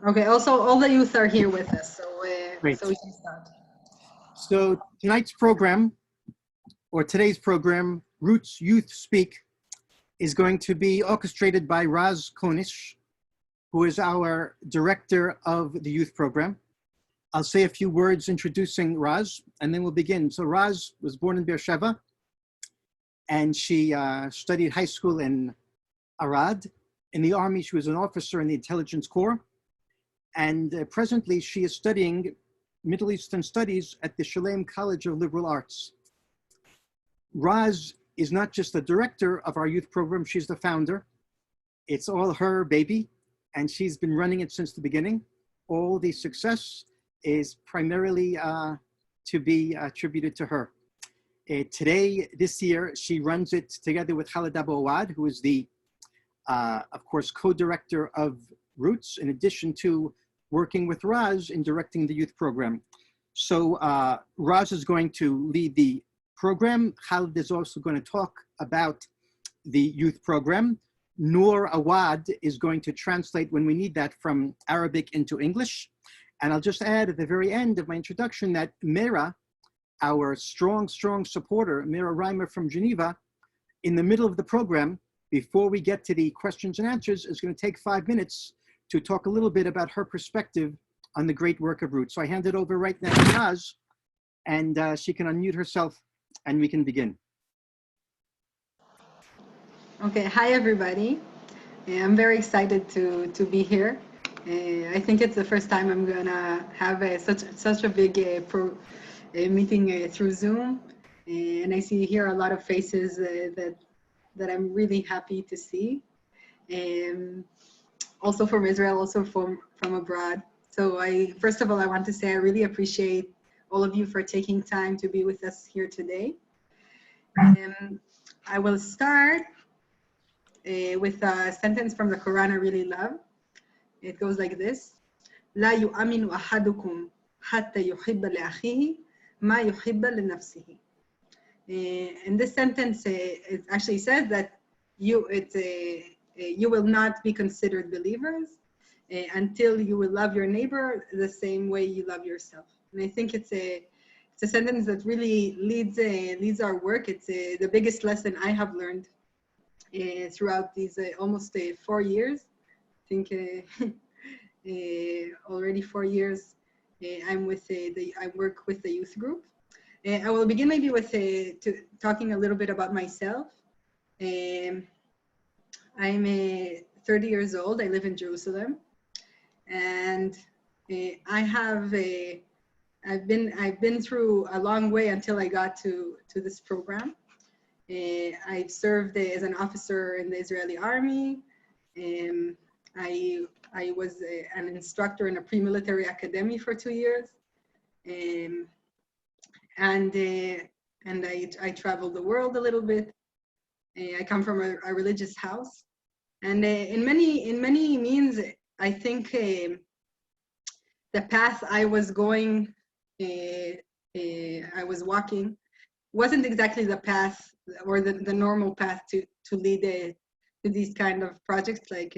Okay, also all the youth are here with us, so Great. we can start. So tonight's program, or today's program, Roots Youth Speak, is going to be orchestrated by Raz Kones, who is our director of the youth program. I'll say a few words introducing Raz, and then we'll begin. So Raz was born in Beersheba, and she studied high school in Arad. In the army, she was an officer in the intelligence corps. And presently, she is studying Middle Eastern Studies at the Shalem College of Liberal Arts. Raz is not just the director of our youth program, she's the founder. It's all her baby, and she's been running it since the beginning. All the success is primarily to be attributed to her. Today, this year, she runs it together with Khaled Abu Awwad, who is the, of course, co-director of Roots, in addition to working with Raz in directing the youth program. So Raz is going to lead the program. Khaled is also going to talk about the youth program. Noor Awad is going to translate when we need that from Arabic into English. And I'll just add at the very end of my introduction that Mera, our strong supporter, Mera Reimer from Geneva, in the middle of the program, before we get to the questions and answers, is going to take 5 minutes to talk a little bit about her perspective on the great work of Roots. So I hand it over right now to Naz, and she can unmute herself and we can begin. Okay, hi everybody. I'm very excited to be here. I think it's the first time I'm gonna have such a big meeting through Zoom, and I see here a lot of faces that I'm really happy to see. Also from Israel, also from abroad. So first of all, I want to say I really appreciate all of you for taking time to be with us here today. I will start with a sentence from the Quran I really love. It goes like this: لا يؤمن أحدكم حتى يحب لأخيه ما يحب لنفسه. And this sentence it actually says that you will not be considered believers until you will love your neighbor the same way you love yourself. And I think it's a sentence that really leads our work. It's the biggest lesson I have learned throughout these almost 4 years. I think already 4 years I'm with I work with the youth group. I will begin maybe with talking a little bit about myself. I'm 30 years old. I live in Jerusalem, and I've been through a long way until I got to this program. I've served as an officer in the Israeli army. I was an instructor in a pre-military academy for 2 years. And I traveled the world a little bit. I come from a religious house, and in many means, I think the path I was going, I was walking, wasn't exactly the path or the normal path to lead to these kind of projects like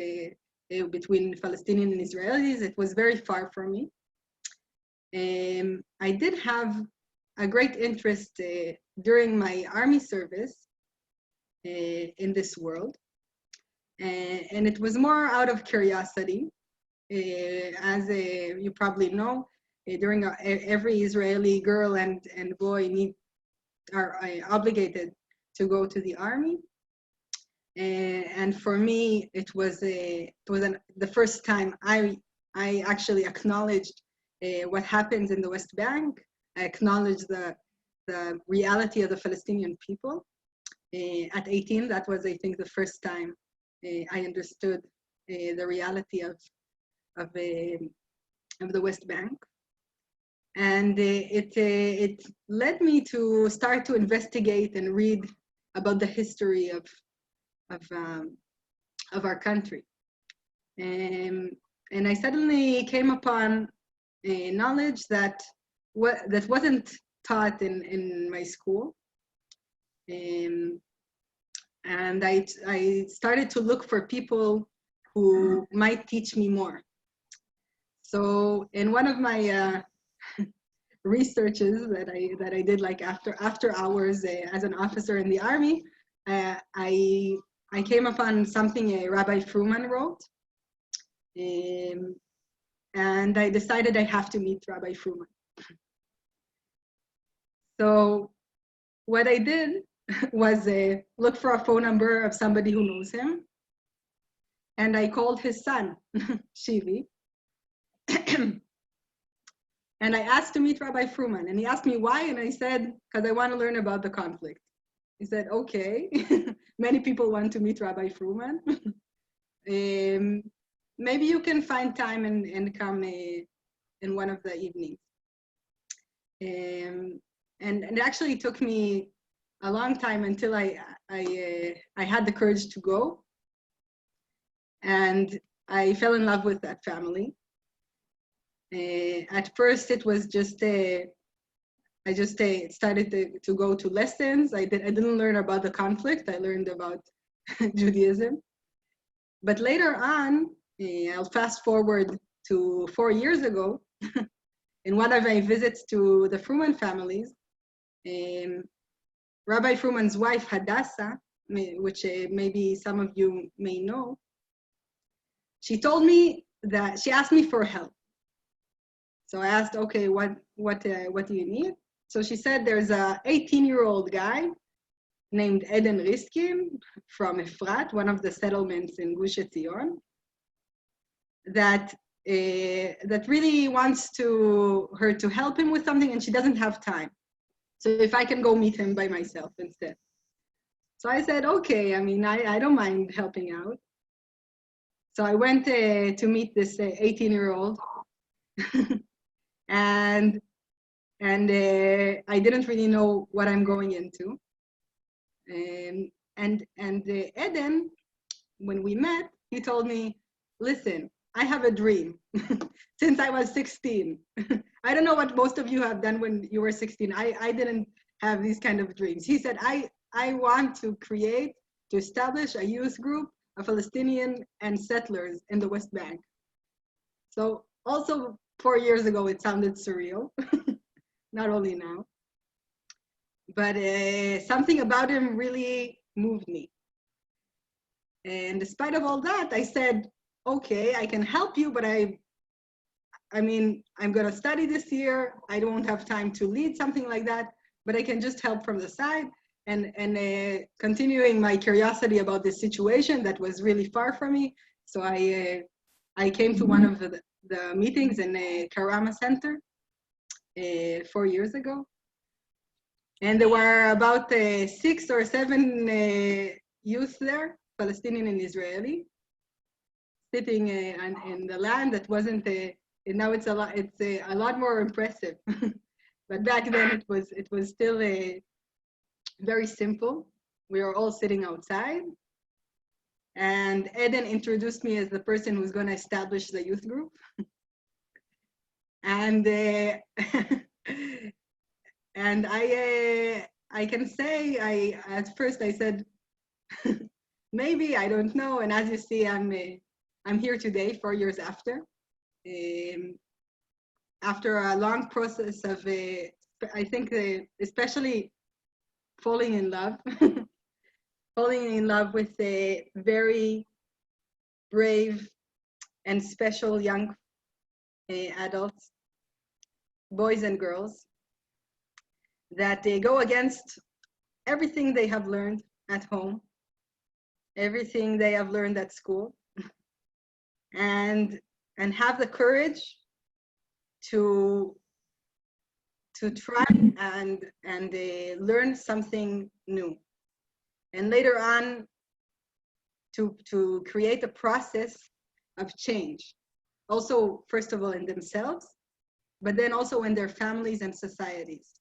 between Palestinian and Israelis. It was very far from me. I did have a great interest during my army service in this world. And it was more out of curiosity. As you probably know, during every Israeli girl and boy are obligated to go to the army. And for me, it was the first time I actually acknowledged what happens in the West Bank. I acknowledged the reality of the Palestinian people. At 18, that was, I think, the first time I understood the reality of the West Bank. And it led me to start to investigate and read about the history of our country. And I suddenly came upon knowledge that wasn't taught in my school. And I started to look for people who might teach me more. So in one of my researches that I did like after hours as an officer in the army, I came upon something Rabbi Fruman wrote, and I decided I have to meet Rabbi Fruman. So what I did was look for a phone number of somebody who knows him, and I called his son, Shivi, and I asked to meet Rabbi Fruman, and he asked me why, and I said, because I want to learn about the conflict. He said, okay, many people want to meet Rabbi Fruman. Maybe you can find time and come in one of the evenings. And it actually took me a long time until I had the courage to go. And I fell in love with that family. At first, it was just I just started to go to lessons. I didn't learn about the conflict. I learned about Judaism. But later on, I'll fast forward to 4 years ago. In one of my visits to the Fruman families, Rabbi Fruman's wife, Hadassah, which maybe some of you may know, she told me that she asked me for help. So I asked, okay, what do you need? So she said there's a 18-year-old guy named Eden Riskin from Efrat, one of the settlements in Gush Etzion, that really wants her to help him with something, and she doesn't have time. So if I can go meet him by myself instead. So I said, okay, I mean, I don't mind helping out. So I went to meet this 18-year-old, and I didn't really know what I'm going into. And Eden, when we met, he told me, listen, I have a dream since I was 16. I don't know what most of you have done when you were 16. I didn't have these kind of dreams. He said, I want to establish a youth group of Palestinian and settlers in the West Bank. So also 4 years ago, it sounded surreal, not only now. But something about him really moved me. And despite of all that, I said, okay, I can help you, but I mean, I'm going to study this year. I don't have time to lead something like that, but I can just help from the side and continuing my curiosity about this situation that was really far from me. So I came to one of the meetings in Karama Center 4 years ago. And there were about 6 or 7 youth there, Palestinian and Israeli, sitting in the land that wasn't. Now it's a lot more impressive. But back then it was still very simple. We were all sitting outside, and Eden introduced me as the person who's going to establish the youth group, and. And I can say at first I said maybe, I don't know, and as you see, I'm here today 4 years after a long process of I think especially falling in love with a very brave and special young adults, boys and girls, that they go against everything they have learned at home, everything they have learned at school, and have the courage to try and learn something new, and later on to create a process of change, also first of all in themselves, but then also in their families and societies.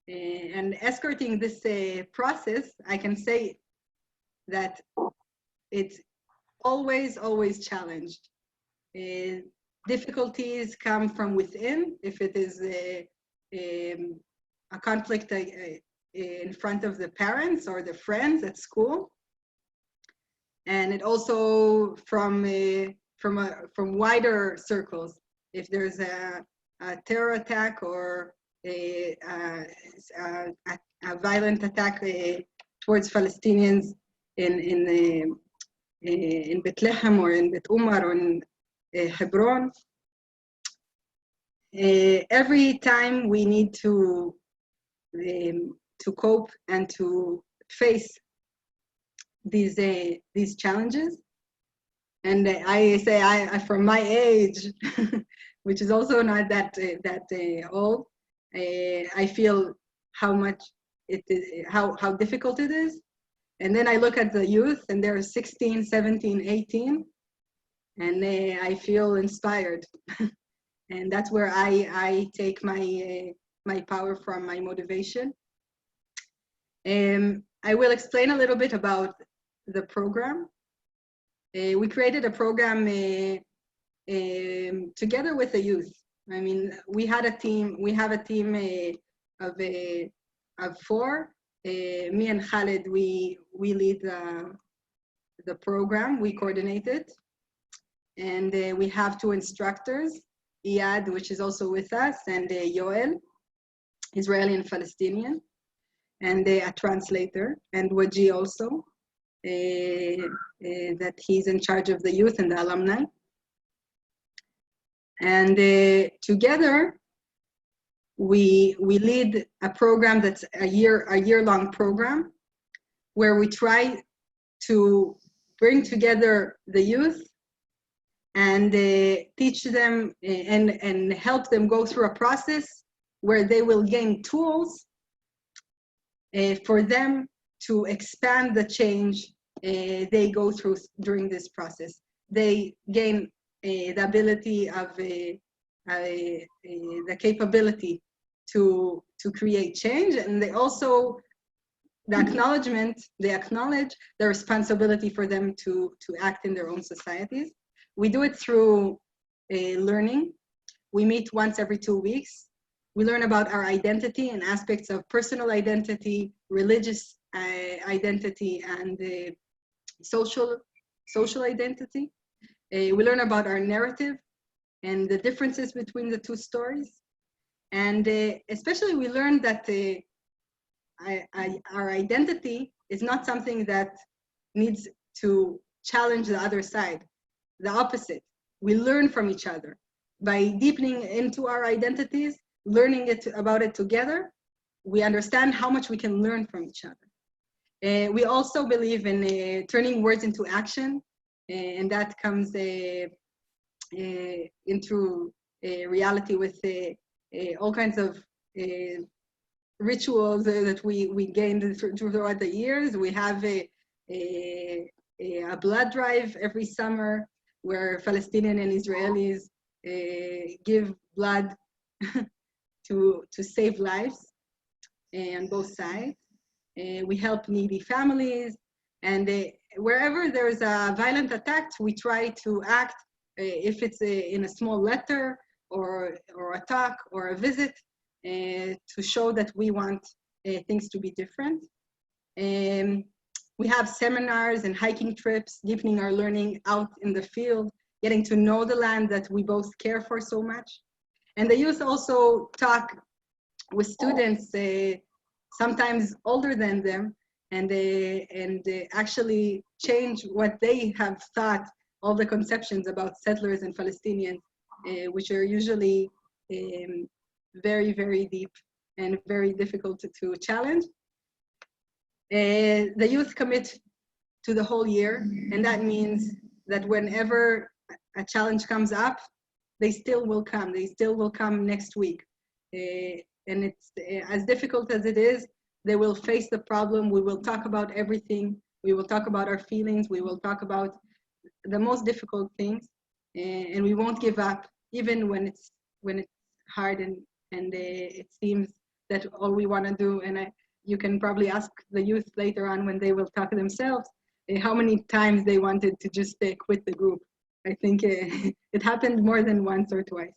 And escorting this process, I can say that it's always challenged. Difficulties come from within, if it is a conflict in front of the parents or the friends at school. And it also from from wider circles. If there's a terror attack or a violent attack towards Palestinians in Bethlehem or in Bet Umar or in Hebron, every time we need to cope and to face these challenges. And I say, from my age, which is also not that old, I feel how much it is, how difficult it is. And then I look at the youth, and they're 16, 17, 18, and I feel inspired. And that's where I take my power from, my motivation. I will explain a little bit about the program. We created a program together with the youth. I mean, we have a team of 4. Me and Khaled, we lead the program, we coordinate it. And we have 2 instructors, Iyad, which is also with us, and Yoel, Israeli and Palestinian, and a translator, and Waji also, that he's in charge of the youth and the alumni. And together, we lead a program that's a year-long program, where we try to bring together the youth and teach them and help them go through a process where they will gain tools for them to expand the change they go through during this process. They gain the ability of the capability to create change, and they also they acknowledge the responsibility for them to act in their own societies. We do it through learning. We meet once every 2 weeks. We learn about our identity and aspects of personal identity, religious identity, and social identity. We learn about our narrative and the differences between the 2 stories. And especially we learn that our identity is not something that needs to challenge the other side. The opposite. We learn from each other. By deepening into our identities, learning about it together, we understand how much we can learn from each other. We also believe in turning words into action, and that comes into reality with all kinds of rituals that we gained throughout the years. We have a blood drive every summer where Palestinian and Israelis give blood to save lives on both sides. We help needy families, and wherever there's a violent attack, we try to act, if it's in a small letter or a talk or a visit, to show that we want things to be different. We have seminars and hiking trips, deepening our learning out in the field, getting to know the land that we both care for so much. And the youth also talk with students, sometimes older than them, and actually change what they have thought, all the conceptions about settlers and Palestinians, which are usually very, very deep and very difficult to challenge. The youth commit to the whole year, and that means that whenever a challenge comes up, they still will come. They still will come next week. And it's as difficult as it is, they will face the problem. We will talk about everything. We will talk about our feelings. We will talk about the most difficult things, and we won't give up, even when it's hard and it seems that all we want to do. And you can probably ask the youth later on when they will talk to themselves how many times they wanted to just quit the group. I think it happened more than once or twice.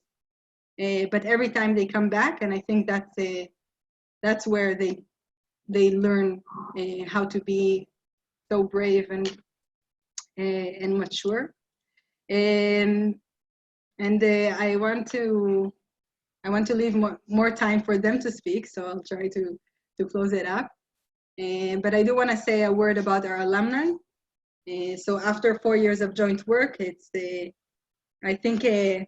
But every time they come back, and I think that's where they learn how to be so brave and mature. And I want to leave more time for them to speak, so I'll try to close it up. But I do want to say a word about our alumni. So after 4 years of joint work, I think the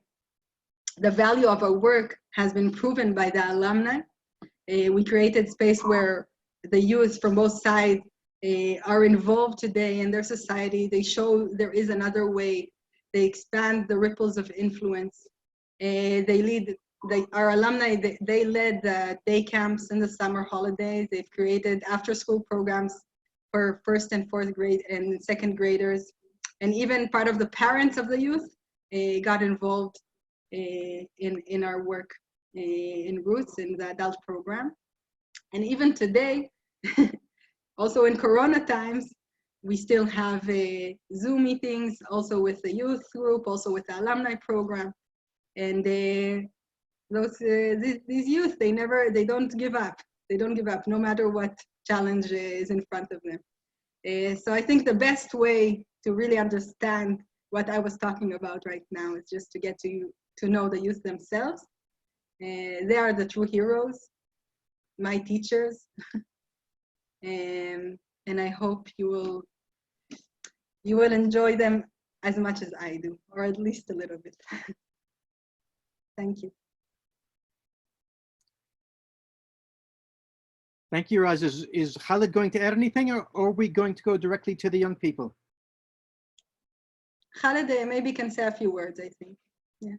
value of our work has been proven by the alumni. We created space where the youth from both sides are involved today in their society. They show there is another way. They expand the ripples of influence. Our alumni, they led the day camps in the summer holidays. They've created after-school programs for first and fourth grade and second graders. And even part of the parents of the youth got involved in our work in Roots, in the adult program. And even today, also in Corona times, we still have Zoom meetings, also with the youth group, also with the alumni program. And these youth, they don't give up. They don't give up, no matter what challenge is in front of them. So I think the best way to really understand what I was talking about right now is just to get to know the youth themselves. They are the true heroes, my teachers. And I hope you will enjoy them as much as I do, or at least a little bit. Thank you. Thank you, Raz. Is Khaled going to add anything, or are we going to go directly to the young people? Khaled maybe can say a few words, I think. Yeah.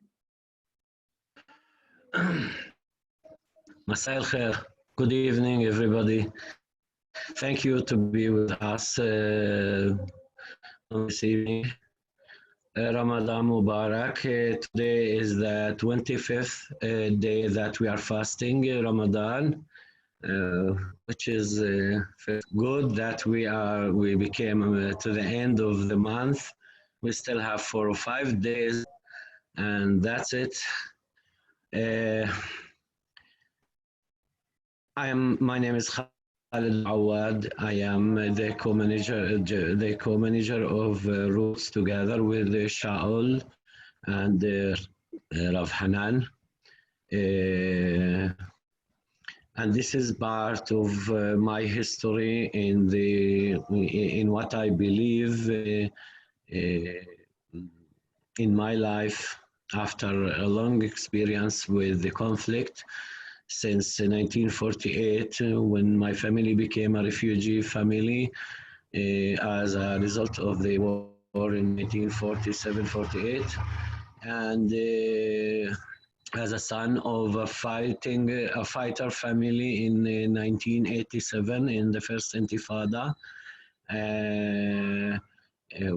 Masai al-Khair. Good evening, everybody. Thank you to be with us this evening. Ramadan Mubarak. Today is the 25th day that we are fasting Ramadan, which is good that we became to the end of the month. We still have 4 or 5 days, and that's it. My name is Khaled Abu Awwad. I am the co-manager of Roots, together with Shaul and Rav Hanan. And this is part of my history in what I believe in my life after a long experience with the conflict since 1948, when my family became a refugee family as a result of the war in 1947-48, and as a son of a fighter family in 1987 in the first Intifada,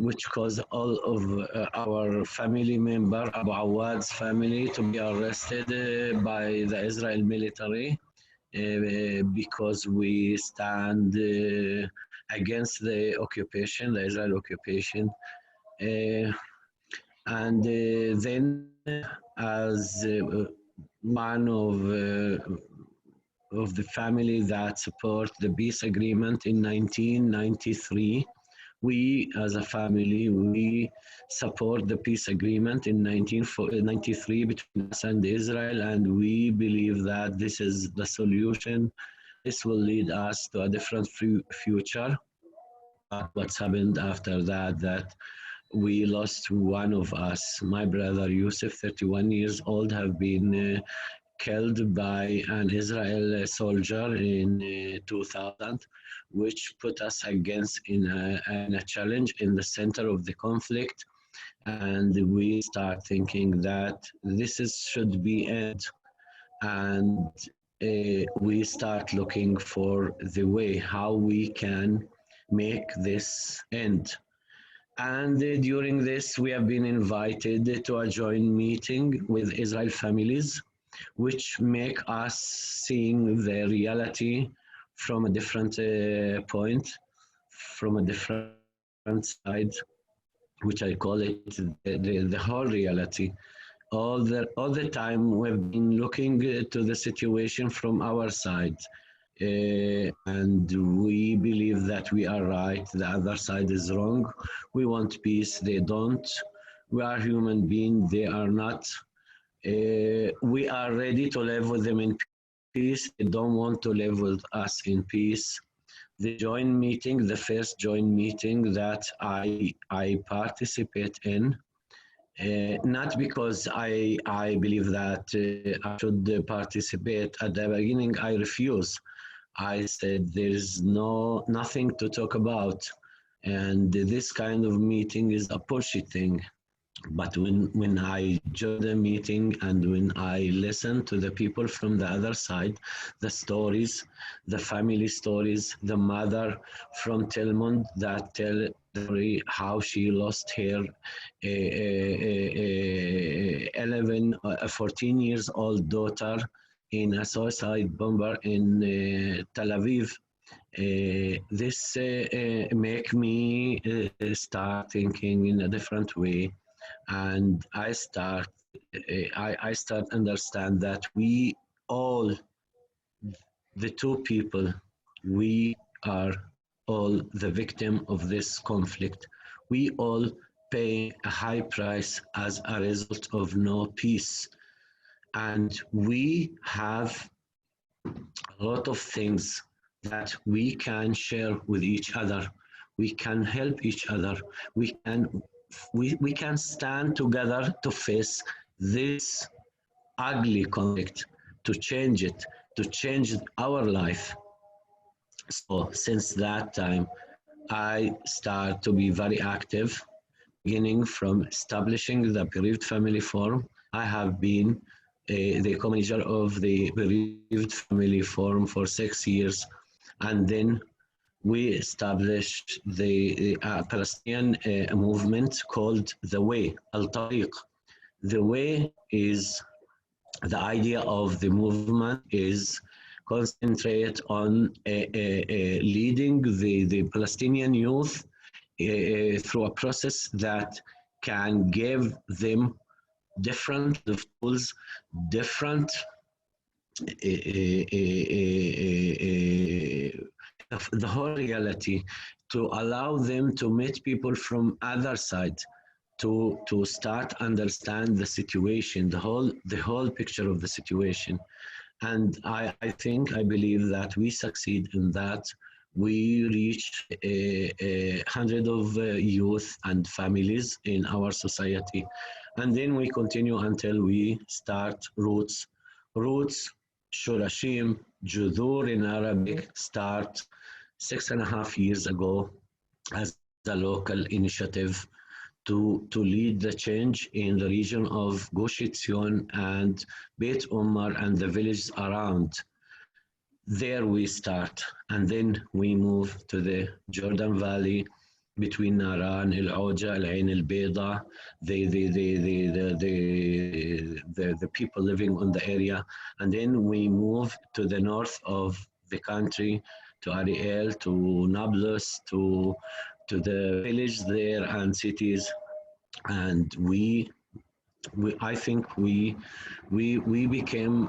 which caused all of our family member, Abu Awwad's family, to be arrested by the Israel military because we stand against the occupation, the Israel occupation. And then, as one of the family that support the peace agreement in 1993, we, as a family, we support the peace agreement in 1993 between us and Israel, and we believe that this is the solution. This will lead us to a different future. But what's happened after that we lost one of us. My brother Yusuf, 31 years old, have been killed by an Israeli soldier in 2000, which put us in a challenge in the center of the conflict. And we start thinking that should be end. And we start looking for the way how we can make this end. And during this, we have been invited to a joint meeting with Israel families, which make us seeing the reality from a different point, from a different side, which I call it the whole reality. All the time we've been looking to the situation from our side. And we believe that we are right, the other side is wrong. We want peace, they don't. We are human beings. They are not. We are ready to live with them in peace. They don't want to live with us in peace. The joint meeting, the first joint meeting that I participate in, not because I believe that I should participate. At the beginning, I refused. I said there's nothing to talk about, and this kind of meeting is a bullshit thing. But when I joined the meeting and when I listened to the people from the other side, the stories, the family stories, the mother from Telmond that tell the story how she lost her 11, 14 years old daughter in a suicide bomber in Tel Aviv. This make me start thinking in a different way, and I start understand that we all, the two people, we are all the victim of this conflict. We all pay a high price as a result of no peace, and we have a lot of things that we can share with each other. We can help each other. We can stand together to face this ugly conflict, to change it, to change our life. So since that time, I start to be very active, beginning from establishing the Bereaved Family Forum. I have been the co-manager of the Bereaved Family Forum for 6 years, and then we established the Palestinian movement called The Way, Al-Tariq. The Way is, the idea of the movement is concentrate on leading the Palestinian youth through a process that can give them different tools, different the whole reality, to allow them to meet people from other side, to start understand the situation, the whole picture of the situation. And I think, I believe that we succeed in that. We reach hundred of youth and families in our society. And then we continue until we start Roots. Roots, Shurashim, Judur in Arabic, start 6.5 years ago as a local initiative to lead the change in the region of Gush Etzion and Beit Umar and the villages around. There we start, and then we move to the Jordan Valley between Naran, El Oja, El Ain, El Beida, the people living on the area, and then we move to the north of the country, to Ariel, to Nablus, to the village there and cities, and I think we became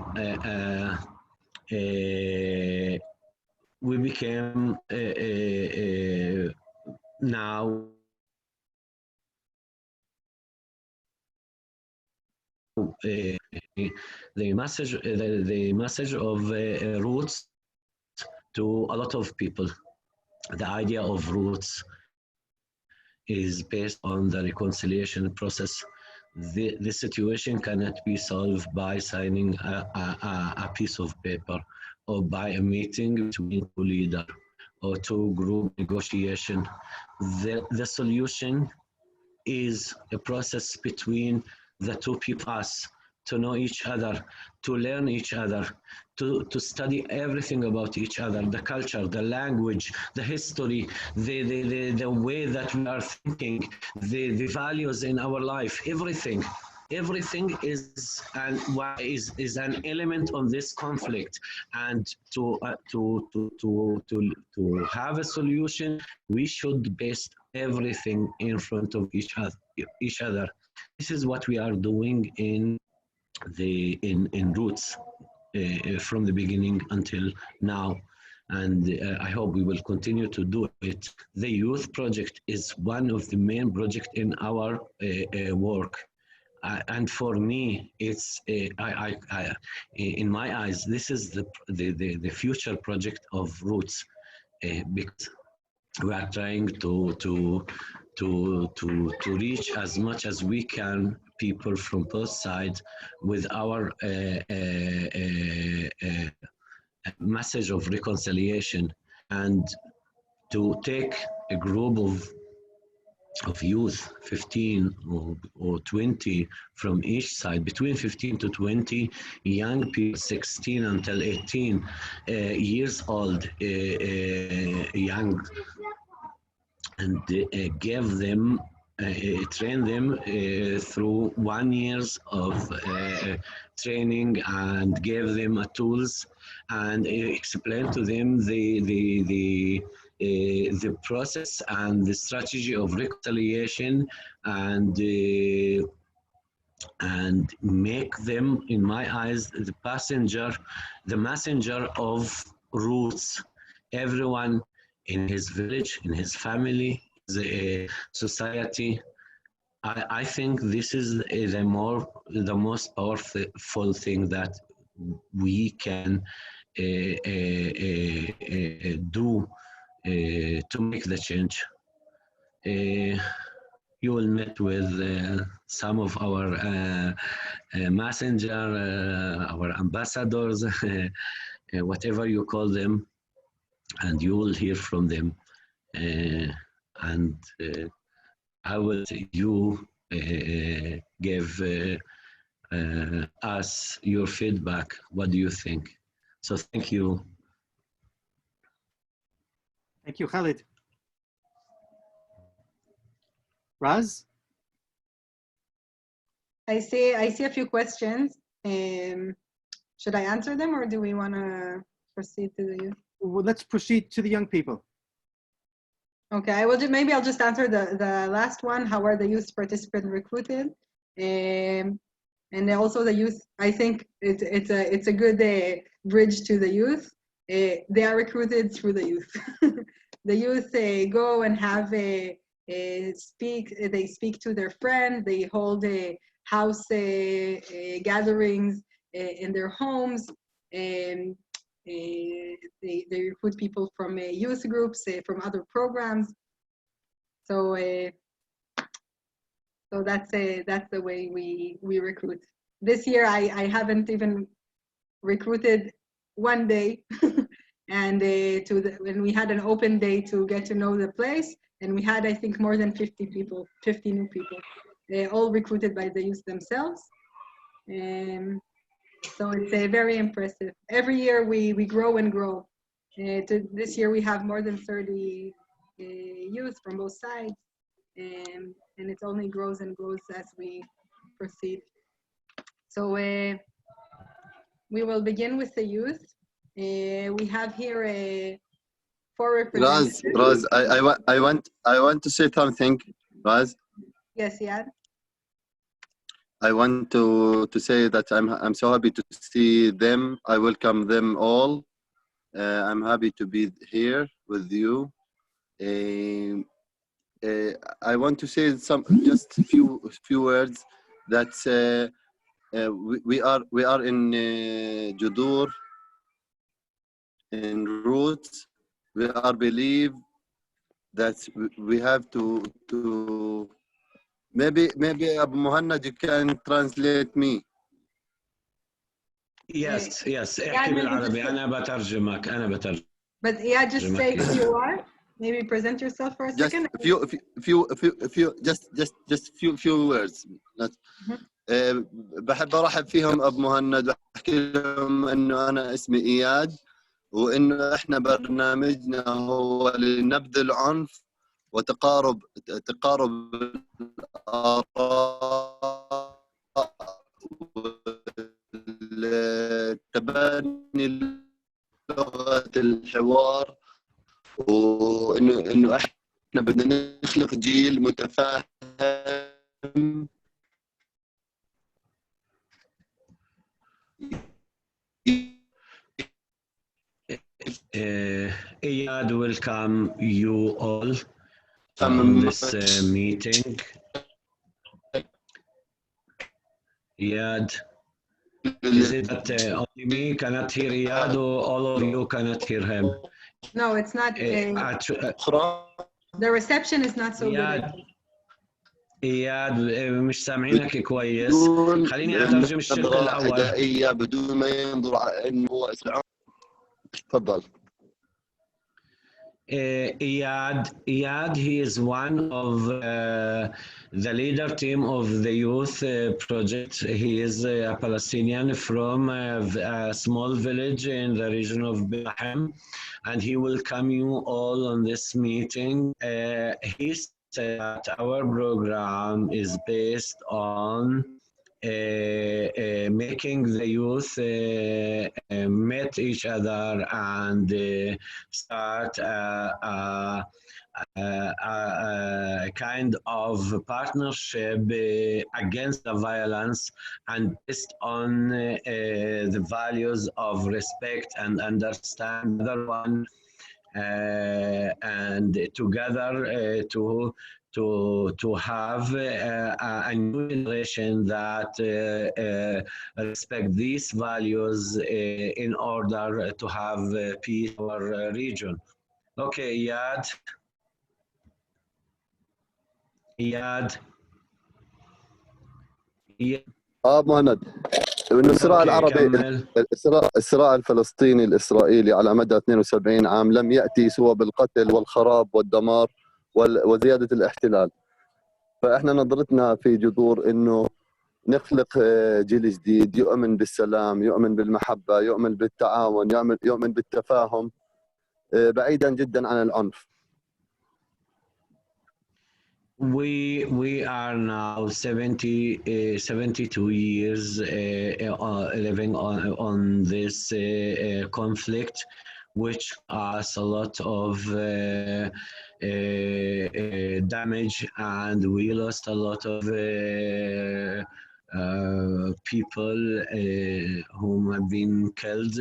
we became now the message of Roots to a lot of people. The idea of Roots is based on the reconciliation process. The situation cannot be solved by signing a piece of paper or by a meeting between two leaders or two group negotiation. The solution is a process between the two people, us, to know each other, to learn each other, to study everything about each other, the culture, the language, the history, the way that we are thinking, the values in our life, everything. Everything is an element on this conflict, and to have a solution, we should base everything in front of each other. This is what we are doing in Roots from the beginning until now. and I hope we will continue to do it. The youth project is one of the main projects in our work. And for me, it's in my eyes, this is the future project of Roots, because we are trying to reach as much as we can people from both sides with our message of reconciliation, and to take a group of youth, 15 or 20 from each side, between 15 to 20 young people, 16 until 18 years old, young, and give them, train them through 1 year of training, and give them tools, and explain to them the process and the strategy of reconciliation, and make them, in my eyes, the messenger of Roots. Everyone in his village, in his family, the society. I think this is the most powerful thing that we can do to make the change. You will meet with some of our messenger, our ambassadors, whatever you call them, and you will hear from them. And how will you give us your feedback? What do you think? So thank you. Thank you, Khaled. Raz? I see a few questions. Should I answer them, or do we want to proceed to the youth? Well, let's proceed to the young people. Okay, I will maybe I'll just answer the last one. How are the youth participants recruited? And also the youth, I think it's a good bridge to the youth. They are recruited through the youth. The youth go and have they speak to their friends. They hold house gatherings in their homes, and they recruit people from youth groups, from other programs. So so that's the way we recruit. This year I haven't even recruited one day, and when we had an open day to get to know the place, and we had, I think, more than 50 people, 50 new people, all recruited by the youth themselves. So it's very impressive. Every year we grow and grow. This year we have more than 30 youth from both sides, and it only grows and grows as we proceed. So we will begin with the youth. We have here 4 representatives. Raz, I want to say something, Raz. Yes, yeah. I want to say that I'm so happy to see them. I welcome them all. I'm happy to be here with you. I want to say just a few words that we are in Judur, in Roots. We are believe that we have to maybe Abu Muhannad, you can translate me. Yes, احكي بالعربي. أنا بترجمك. But yeah, just say who you are. Maybe present yourself for a second. Just few words. بحب ارحب فيهم ابو مهند، واحكي لهم انه انا اسمي اياد، وانه احنا برنامجنا هو لنبذ العنف وتقارب الاراء وتبني لغه الحوار، وانه احنا بدنا نخلق جيل متفاهم Iyad welcome you all on this meeting. Iyad, is it that only me cannot hear Iyad or all of you cannot hear him? No, it's not. The reception is not so good. إياد مش سامعينك كويس. خليني أترجم الشق الأول. بدون ما ينظر إنه هو اسمه. تفضل. Iyad, he is one of the leader team of the youth project. He is a Palestinian from a small village in the region of Bethlehem, and he will come you all on this meeting. He said that our program is based on making the youth meet each other and start a kind of partnership against the violence and based on the values of respect and understand the other one and together to have a new generation that respect these values in order to have peace in our region. Okay, Iyad. مهند انه الصراع العربي الصراع الفلسطيني الاسرائيلي على مدى 72 عام لم ياتي سوى بالقتل والخراب والدمار وزياده الاحتلال. فاحنا نظرتنا في جذور انه نخلق جيل جديد يؤمن بالسلام، يؤمن بالمحبه، يؤمن بالتعاون، يؤمن بالتفاهم بعيدا جدا عن العنف. We are now 72 years living on this conflict, which caused a lot of damage, and we lost a lot of people whom have been killed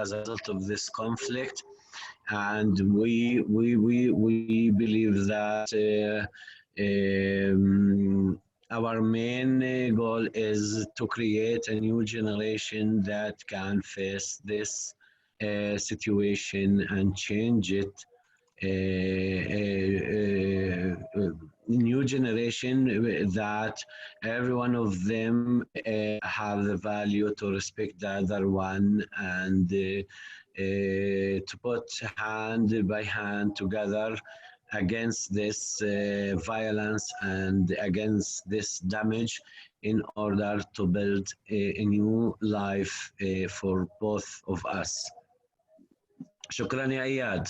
as a result of this conflict. And we believe that our main goal is to create a new generation that can face this situation and change it. New generation that every one of them have the value to respect the other one and to put hand by hand together against this violence and against this damage in order to build a new life for both of us. شكرا يا إياد.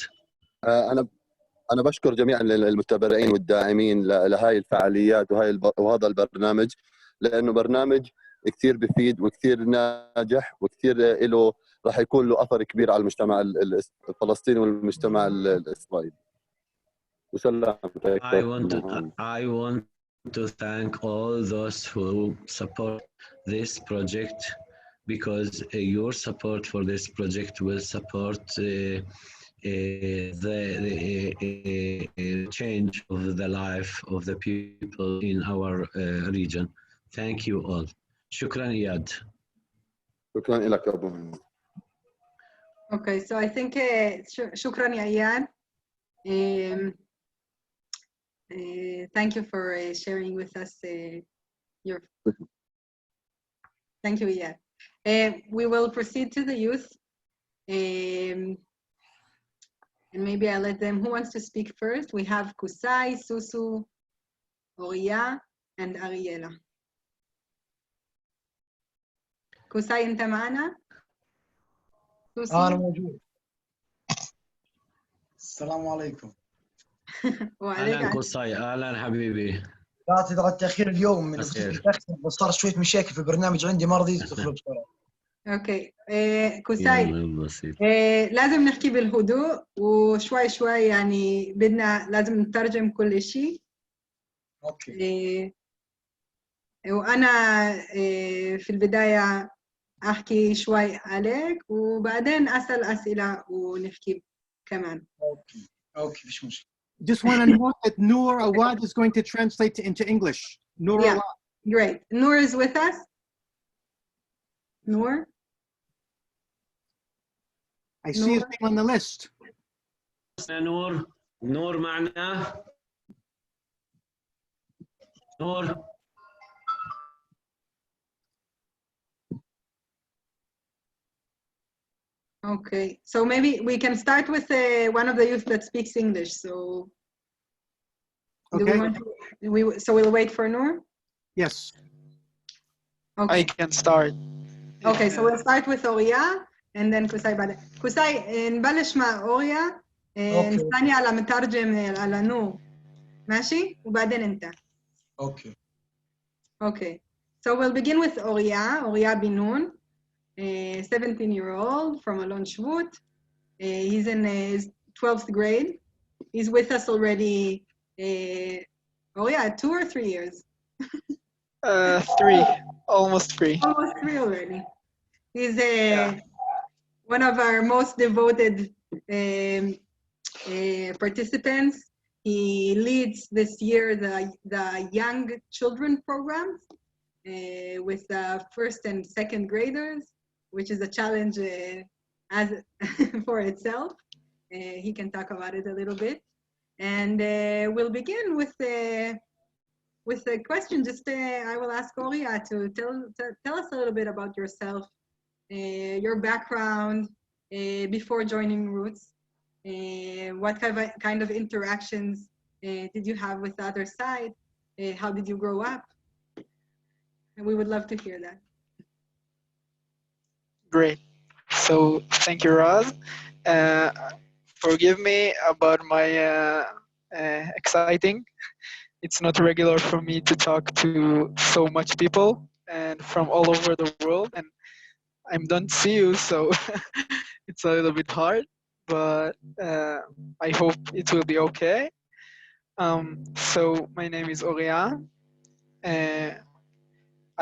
أنا بشكر جميع المتابعين والداعمين لهاي الفعاليات وهذا البرنامج، لأنه برنامج كثير بفيد وكثير ناجح وكثير له راح يكون له أثر كبير على المجتمع الفلسطيني والمجتمع الإسرائيلي. I want to thank all those who support this project, because your support for this project will support the change of the life of the people in our region. Thank you all. شكرا إياد. شكرا لك أبو. Okay, so I think شكرا يا إياد. Thank you for sharing with us your. Thank you, Iyad. We will proceed to the youth, and maybe I'll let them. Who wants to speak first? We have Kusai, Susu, Oriya, and Ariela. Kusai, أنت معنا؟ أنا موجود. السلام عليكم. أهلا قصاي، أهلا حبيبي. اعتذر التأخير اليوم من بس صار شوية مشاكل في البرنامج عندي ما رضيت أدخل بسرعة. أوكي كوساي لازم نحكي بالهدوء وشوي شوي يعني لازم نترجم كل شيء. أوكي. وأنا في البداية أحكي شوي عليك وبعدين أسأل أسئلة ونحكي كمان. اوكي مش مشكله. Just want to note that Noor Awad is going to translate into English. Noor Yeah. Awad. Great. Noor is with us. Noor. I see his name on the list. نور نور معنا نور. Okay, so maybe we can start with one of the youth that speaks English. So, do we Okay. want to, so we'll wait for Noor? Yes. Okay. I can start. Okay, so we'll start with أوريا and then كوساي بعدين. كوساي نبلش مع أوريا نستني على مترجم على نور. ماشي؟ وبعدين أنت. اوكي. Okay, so we'll begin with أوريا. أوريا بن نون. 17-year-old from Alon Shvut. He's in his 12th grade. He's with us already, 2 or 3 years? 3, almost 3. Almost 3 already. He's one of our most devoted participants. He leads this year the Young Children programs with the first and second graders, which is a challenge as for itself. He can talk about it a little bit. And we'll begin with a question. Just I will ask Oria to tell us a little bit about yourself, your background before joining Roots. What kind of interactions did you have with the other side? How did you grow up? And we would love to hear that. Great. So thank you, Raz. Forgive me about my exciting. It's not regular for me to talk to so much people and from all over the world, and I'm don't see you, so it's a little bit hard, but I hope it will be okay. So my name is Oria.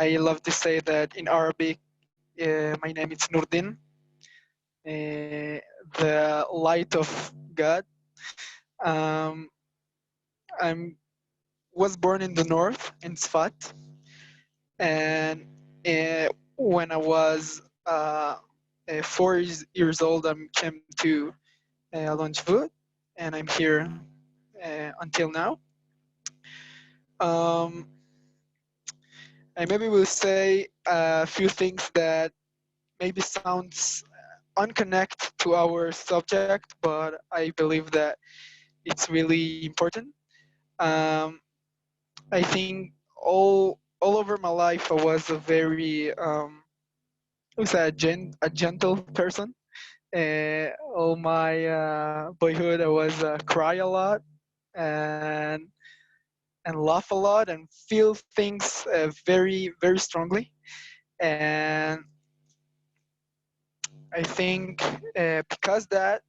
I love to say that in Arabic, my name is Nurdin, the light of God. I was born in the north, in Sfat, and when I was 4 years old, I came to Alonjvut, and I'm here until now. I maybe will say a few things that maybe sounds unconnect to our subject, but I believe that it's really important. I think all over my life I was a very I would say a gentle person. All my boyhood I was cry a lot and laugh a lot and feel things very strongly. And I think because that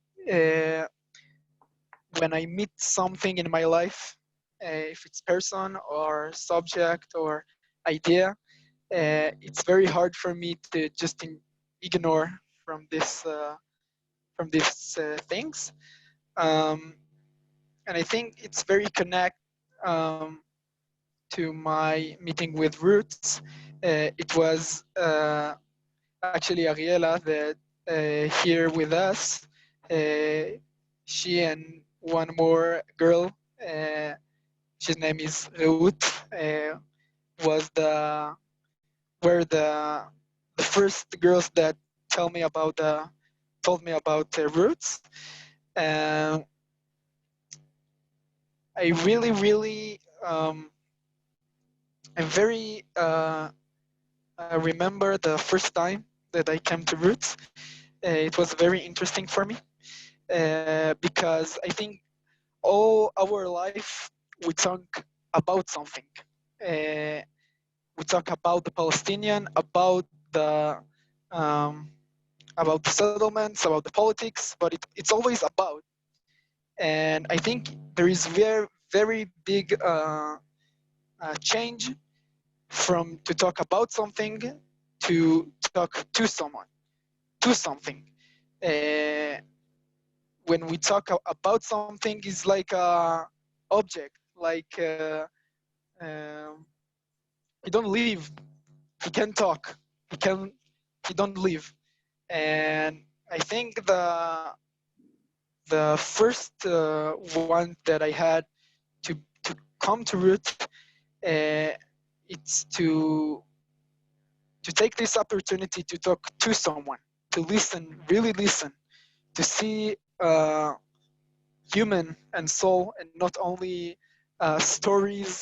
when I meet something in my life, if it's person or subject or idea, it's very hard for me to just ignore from these things. And I think it's very connect to my meeting with Roots. It was actually Ariela that here with us. She and one more girl, his name is Reut, was were the first girls that told me about the Roots. And I really I'm very I remember the first time that I came to Roots. It was very interesting for me because I think all our life we talk about something. We talk about the Palestinian, um, about the settlements, about the politics, but it's always about. And I think there is very big change from to talk about something to talk to someone, to something. When we talk about something, is like a object, like he don't live, he can talk, he don't live. And I think the first one that I had to come to root, it's to take this opportunity to talk to someone, to listen, really listen, to see human and soul, and not only stories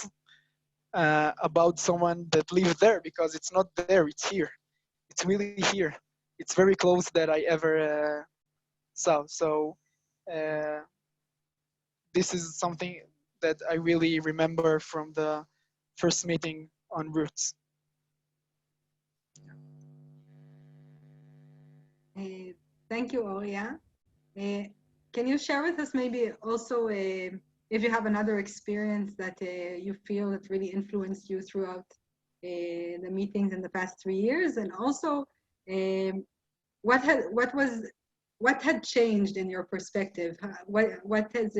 about someone that lives there, because it's not there, it's here. It's really here. It's very close that I ever saw. So uh, this is something that I really remember from the first meeting on Roots. Thank you, Oria. Can you share with us maybe also if you have another experience that you feel that really influenced you throughout the meetings in the past 3 years, and also what had changed in your perspective? What has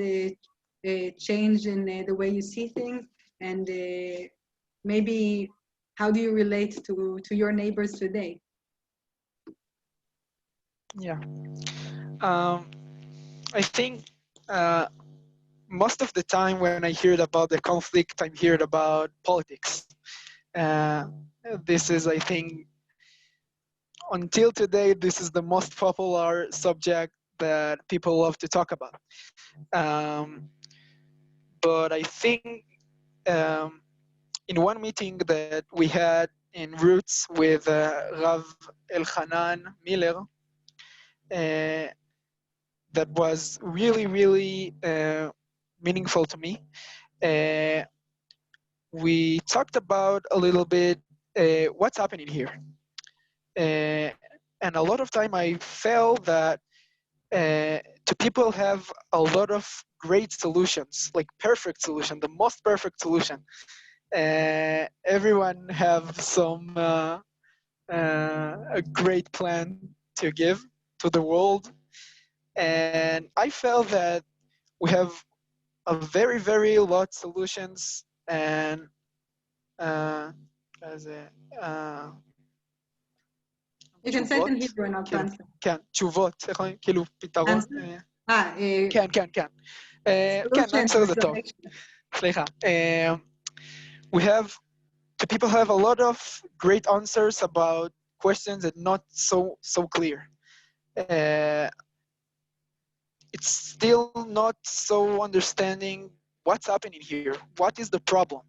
changed in the way you see things, and maybe how do you relate to your neighbors today? Yeah. I think most of the time when I heard about the conflict, I heard about politics. This is, I think, until today, this is the most popular subject that people love to talk about. But I think in one meeting that we had in Roots with Rav Elchanan Miller, that was really, really meaningful to me. We talked about a little bit what's happening here. And a lot of time I felt that to people have a lot of great solutions, like perfect solution, the most perfect solution. Everyone have some a great plan to give to the world. And I felt that we have a very, very lot solutions, and as a You can say it in תשובות, Hebrew and I'll כאילו, translate. כן, תשובות, איך אומרים? כאילו פתרון, כן, כן, כן, כן, answer זה טוב, סליחה. We have, the people have a lot of great answers about questions that not so clear. It's still not so understanding what's happening here, what is the problem.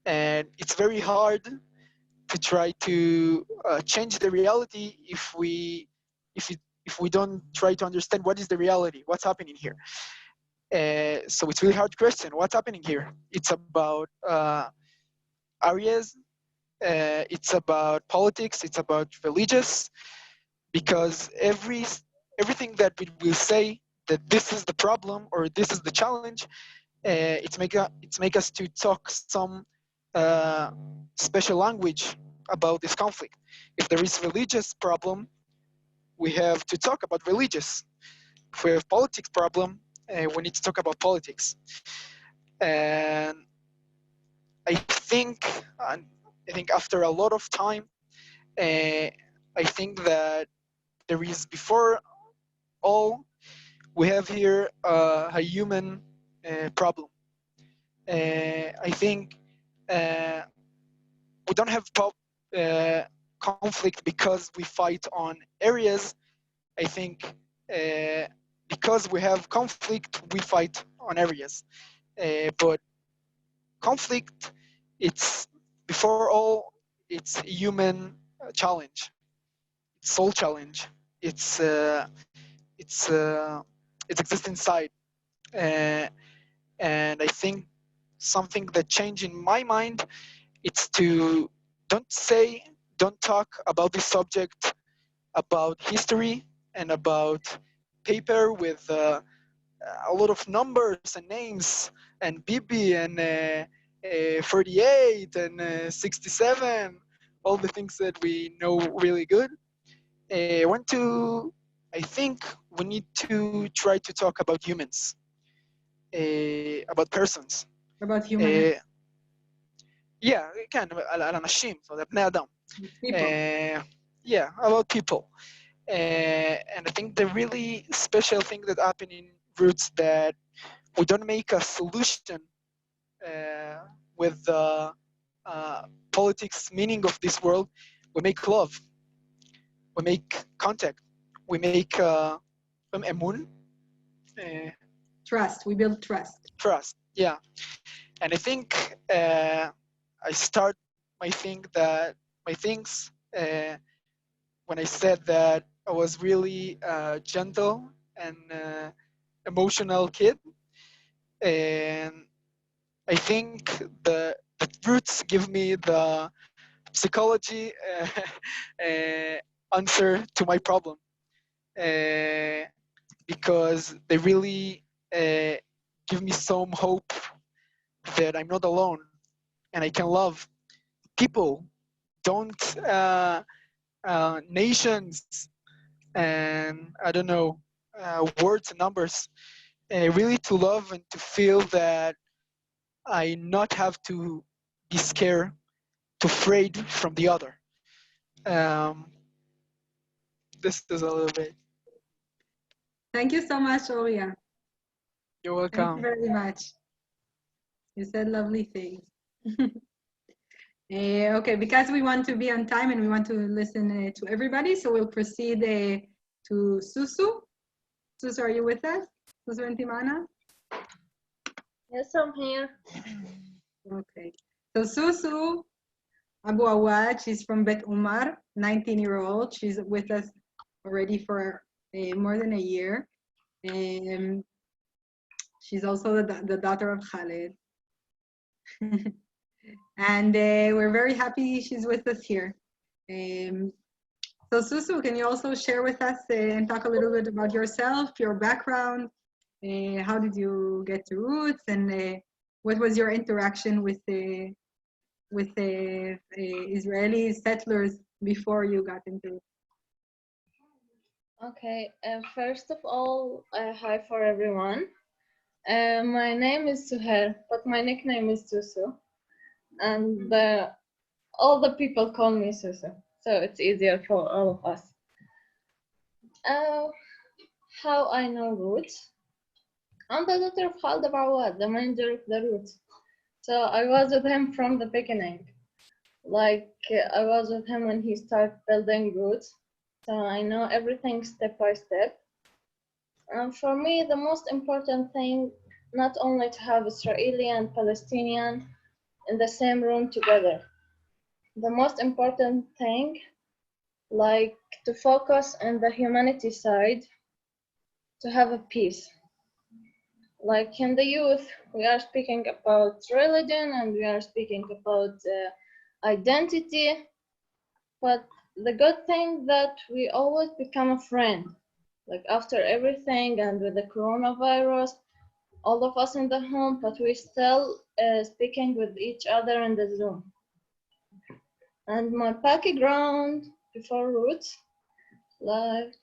And it's very hard to try to change the reality if we don't try to understand what is the reality, what's happening here. So it's really hard question, what's happening here? It's about areas, it's about politics, it's about religious, because everything that we will say that this is the problem or this is the challenge, it's make us to talk some special language about this conflict. If there is religious problem, we have to talk about religious. If we have politics problem, we need to talk about politics. And I think after a lot of time, I think that there is, before all, we have here a human problem. I think we don't have conflict because we fight on areas. I think because we have conflict, we fight on areas. But conflict, it's, before all, it's a human challenge. It's soul challenge. It's exists inside. And I think something that changed in my mind, it's to don't talk about this subject, about history and about paper with a lot of numbers and names and Bibi and 48 and 67, all the things that we know really good. I want to, I think we need to try to talk about humans, about persons. About human Yeah, كان على أناشيم, so بني آدم. people. Yeah, about people. And I think the really special thing that happened in Roots that we don't make a solution with the politics meaning of this world. We make love. We make contact. We make emun, Trust. We build trust. trust. Yeah, and I think I start my things when I said that I was really gentle and emotional kid, and I think the roots give me the psychology answer to my problem, because they really give me some hope that I'm not alone and I can love people. Don't nations and I don't know words and numbers. Really to love and to feel that I not have to be scared, to afraid from the other. Um, this is a little bit. Thank you so much, Oria. You're Thank you welcome. very much. You said lovely things. Okay, because we want to be on time and we want to listen to everybody, so we'll proceed to Susu. Susu, are you with us? Susu Intimana? Yes, I'm here. Okay. So Susu Abu Awwad, she's from Bet Umar, 19-year-old. She's with us already for more than a year. She's also the daughter of Khaled. And we're very happy she's with us here. So Susu, can you also share with us and talk a little bit about yourself, your background? How did you get to Roots, and what was your interaction with Israeli settlers before you got into it? Okay, first of all, hi for everyone. My name is Suher, but my nickname is Susu. And all the people call me Susu, so it's easier for all of us. How I know Roots? I'm the daughter of Khaled Abu Awwad, the manager of the Roots. So I was with him from the beginning. Like I was with him when he started building Roots. So I know everything step by step. For me, the most important thing, not only to have Israeli and Palestinian in the same room together. The most important thing, like to focus on the humanity side, to have a peace. Like in the youth, we are speaking about religion and we are speaking about identity, but the good thing that we always become a friend. Like after everything and with the coronavirus, all of us in the home, but we still speaking with each other in the Zoom. And my background before Roots, like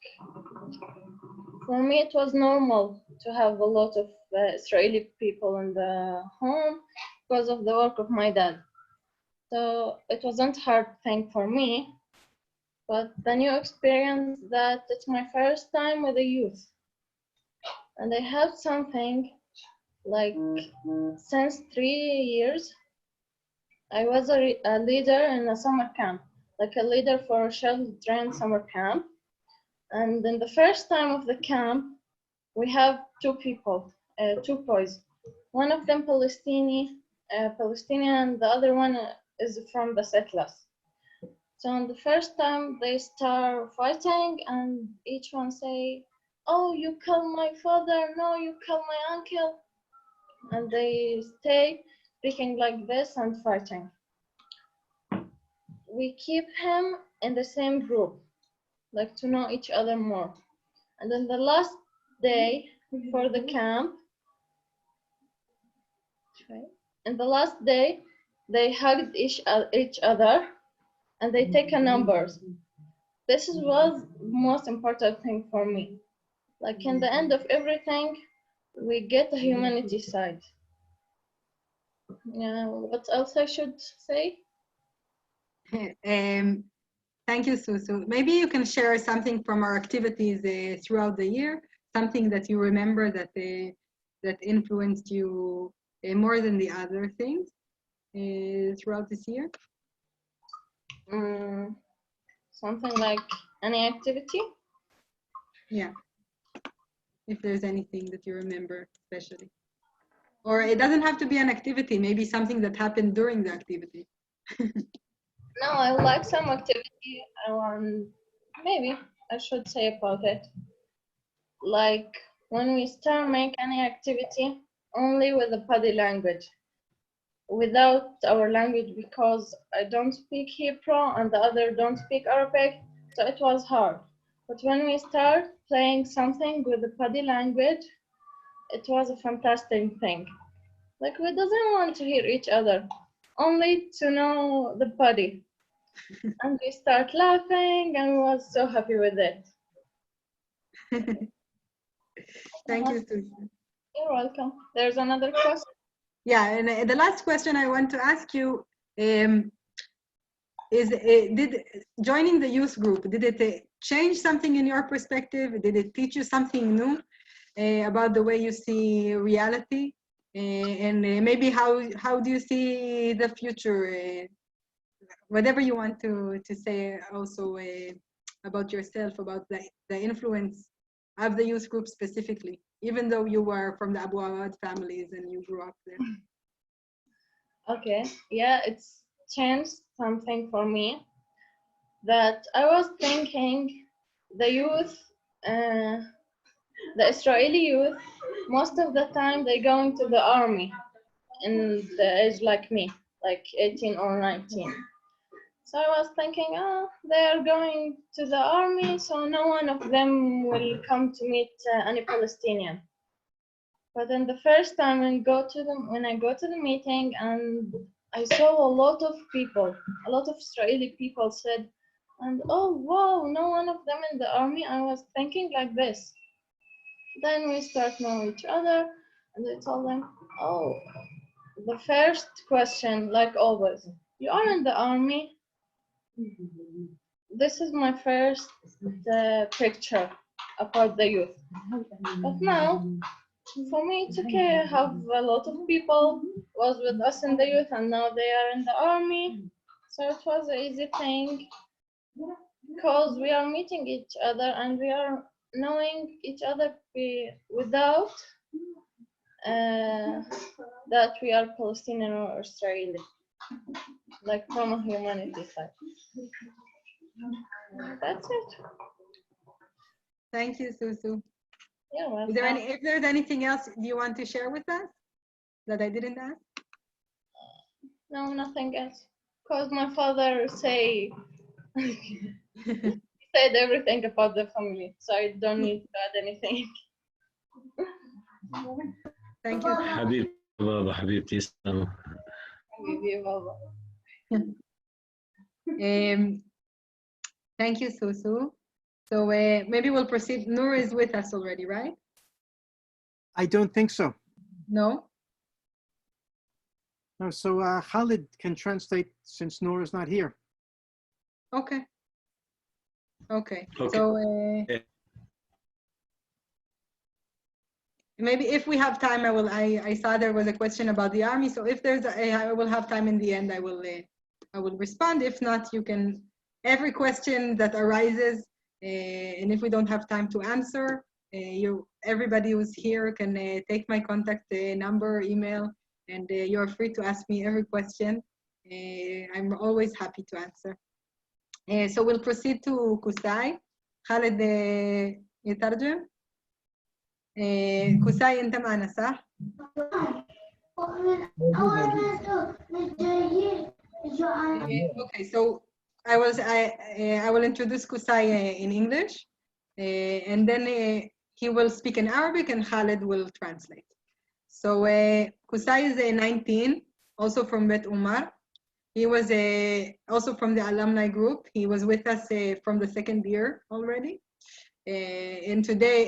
for me it was normal to have a lot of Israeli people in the home because of the work of my dad. So it wasn't hard thing for me, but the new experience that it's my first time with the youth. And I have something like since 3 years, I was a leader in a summer camp, like a leader for children summer camp. And in the first time of the camp, we have two people, two boys. One of them Palestinian, and the other one is from the settlers. So on the first time they start fighting and each one say, "Oh, you killed my father, no, you killed my uncle." And they stay speaking like this and fighting. We keep him in the same group, like to know each other more. And then the last day for the camp, in the last day, they hugged each other and they take a numbers. This was most important thing for me. Like in the end of everything, we get the humanity side. Yeah, what else I should say? Thank you, Susu. Maybe you can share something from our activities throughout the year, something that you remember that influenced you more than the other things throughout this year. Something like any activity? Yeah. If there's anything that you remember especially. Or it doesn't have to be an activity, maybe something that happened during the activity. No, I like some activity. Maybe I should say about it. Like when we start make any activity only with the body language, without our language, because I don't speak Hebrew and the other don't speak Arabic, so it was hard. But when we start playing something with the body language, it was a fantastic thing. Like we doesn't want to hear each other, only to know the body. And we start laughing and we was so happy with it. Thank you, Susan. You're welcome. There's another question. Yeah, and the last question I want to ask you is, did joining the youth group, did it change something in your perspective? Did it teach you something new about the way you see reality? And maybe how do you see the future? Whatever you want to say also about yourself, about the influence of the youth group specifically, even though you were from the Abu Awwad families and you grew up there. Okay, yeah, it's changed something for me, that I was thinking the youth, the Israeli youth, most of the time they go into the army in the age like me, like 18 or 19. So I was thinking, they are going to the army, so no one of them will come to meet any Palestinian. But then the first time when I go to the meeting and I saw a lot of people, a lot of Israeli people said, and oh wow, no one of them in the army. I was thinking like this. Then we start knowing each other, and I told them, oh, the first question, like always, you are in the army. This is my first picture about the youth. But now, for me, it's okay. I have a lot of people was with us in the youth, and now they are in the army. So it was an easy thing, because we are meeting each other and we are knowing each other without that we are Palestinian or Israeli, like from a humanity side. That's it. Thank you, Susu. You're welcome. If there's anything else you want to share with us that I didn't ask? No, nothing else. Because my father said everything about the family, so I don't need to add anything. Thank you. حبيبتي بابا حبيبتي سلام. حبيبي بابا. Thank you, Susu. So maybe we'll proceed. Noor is with us already, right? I don't think so. No? No, so Khaled can translate since Noor is not here. Okay. Okay. Okay. So maybe if we have time, I saw there was a question about the army. So if there's I will have time in the end, I will respond. If not, you can, every question that arises, and if we don't have time to answer, everybody who's here can take my contact number, email, and you're free to ask me every question. I'm always happy to answer. So we'll proceed to Kusai. Khaled يترجم. كوساي أنت معنا صح؟ Okay, so I will introduce Kusai in English, and then he will speak in Arabic and Khaled will translate. So Kusai is 19, also from Bet Umar. He was also from the alumni group. He was with us from the second year already. And today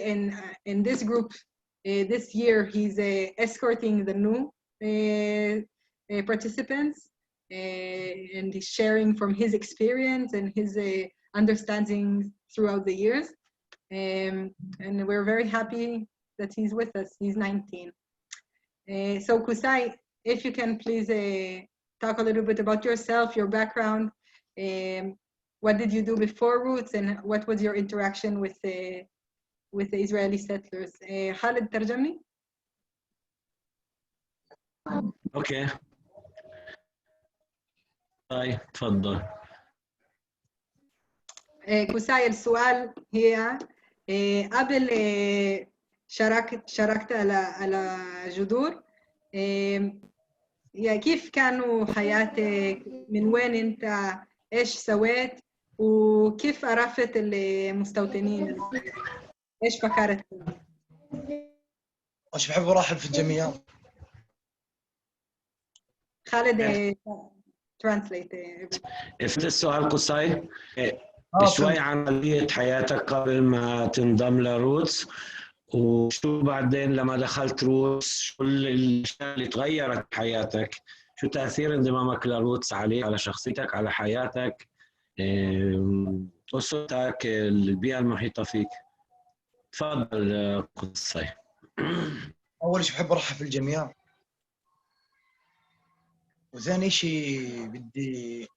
in this group, this year, he's escorting the new participants, and he's sharing from his experience and his understanding throughout the years. And we're very happy that he's with us. He's 19. So Kusai, if you can please talk a little bit about yourself, your background, what did you do before Roots, and what was your interaction with the Israeli settlers? Khaled, ترجمني. اوكي طيب تفضل. كوساي، السؤال هي قبل شاركت على جذور، كيف كانوا حياتك؟ من وين انت؟ ايش سويت؟ وكيف عرفت المستوطنين؟ ايش فكرت؟ مش بحب ارحب في الجميع. خالد ترانسليت. فهمت السؤال قصي؟ شوي عن عملية حياتك قبل ما تنضم لروتس، وشو بعدين لما دخلت روتس، شو الاشياء اللي تغيرت بحياتك؟ شو تأثير انضمامك لروتس على شخصيتك، على حياتك، أسرتك، البيئة المحيطة فيك؟ تفضل قصي. أول شيء بحب أرحب في الجميع، وثاني شيء بدي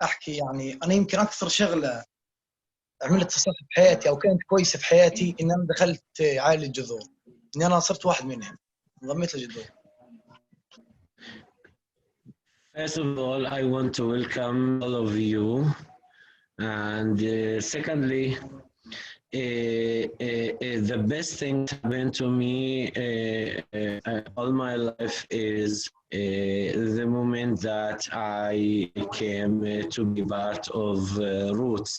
أحكي يعني أنا يمكن أكثر شغلة عملت صح في حياتي أو كانت كويسة في حياتي إن أنا دخلت عائلة جذور، إني أنا صرت واحد منهم، انضميت لجذور. First of all, I want to welcome all of you, and secondly, the best thing that happened to me all my life is the moment that I came to be part of Roots.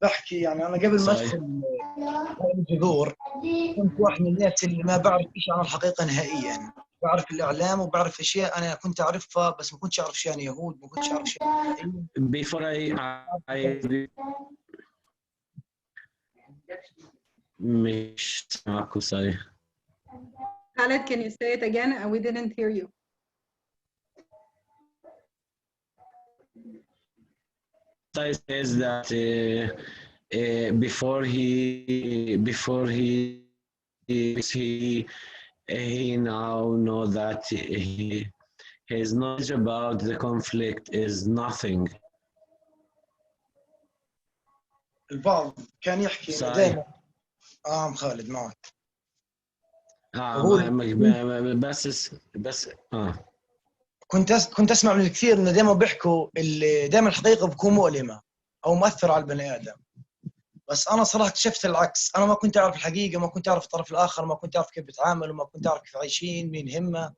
بحكي يعني أنا قبل ما أدخل الجذور كنت واحد من الناس اللي ما بعرف شيء عن الحقيقة نهائياً. بعرف الإعلام وبعرف أشياء أنا كنت أعرفها، بس ما كنتش أعرف شيء عن يهود، ما كنتش أعرف شيء عن Before مش سامعكوا صحيح. Khaled, can you say it again? We didn't hear you. I says that before he now know that his knowledge about the conflict is nothing. البعض كان يحكي دائما خالد معك. بس كنت اسمع من الكثير انه دائما بيحكوا دائما الحقيقه بتكون مؤلمه او مؤثره على البني ادم، بس انا صراحه اكتشفت العكس. انا ما كنت اعرف الحقيقه، ما كنت اعرف الطرف الاخر، ما كنت اعرف كيف بيتعاملوا، ما كنت اعرف كيف عايشين، مين همه،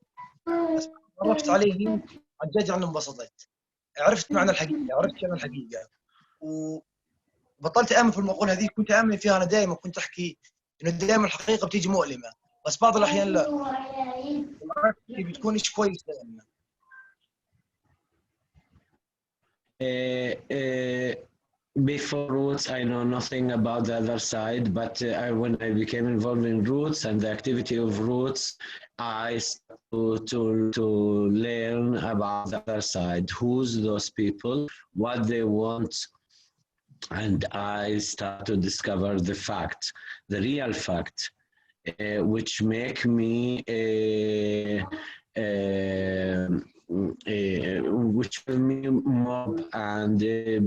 بس عرفت عليهم عن جد يعني انبسطت. عرفت معنى الحقيقه، عرفت شنو الحقيقه، وبطلت امن في المقوله هذه. كنت امن فيها انا دائما، كنت احكي انه دائما الحقيقه بتيجي مؤلمه، بس بعض الاحيان لا، بتكون شيء كويس دائما. Before Roots, I know nothing about the other side, but when I became involved in Roots and the activity of Roots, I started to learn about the other side, who's those people, what they want, and I start to discover the fact, the real fact, which make me which will me more and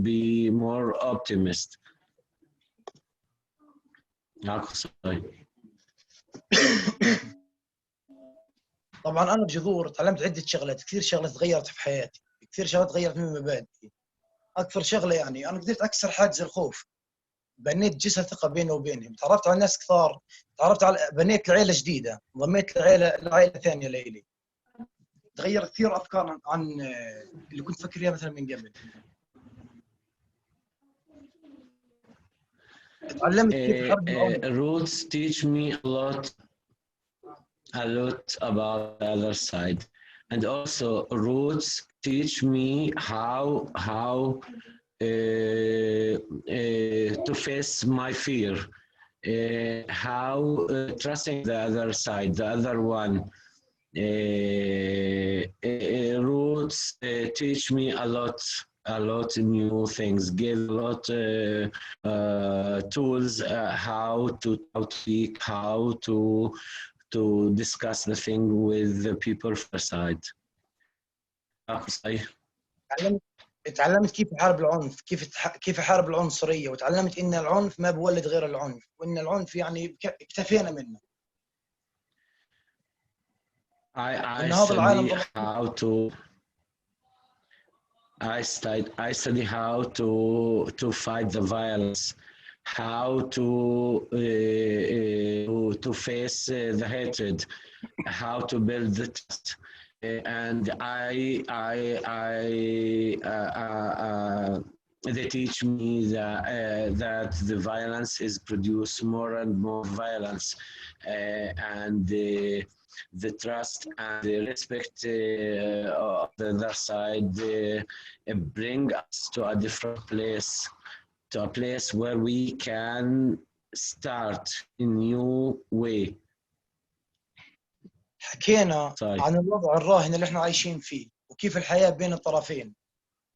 be more optimist. طبعا انا بجذور تعلمت عده شغلات، كثير شغلات تغيرت في حياتي، كثير شغلات تغيرت من مبادئي. اكثر شغله يعني انا قدرت اكسر حاجز الخوف، بنيت جسر ثقه بيني وبينهم، تعرفت على ناس كثار، بنيت العيله جديده، ضميت العائله ثانيه لإلي. تغير كثير افكار عن اللي كنت فكر فيها مثلا من قبل. تعلمت كيف Roots teach me a lot about the other side. and also roots teach me how to face my fear, how trusting the other side, the other one. Roots teach me a lot new things, give a lot tools, how to speak, how to discuss the thing with the people first side. تعلمت كيف احارب العنف، كيف احارب العنصريه، وتعلمت ان العنف ما بولد غير العنف، وان العنف يعني اكتفينا منه. I study how to I study how to fight the violence, how to face the hatred, how to build the trust, and they teach me that the violence is produce more and more violence, and the trust and the respect of the other side bring us to a different place, to a place where we can start a new way. حكينا عن الوضع الراهن اللي احنا عايشين فيه وكيف الحياة بين الطرفين،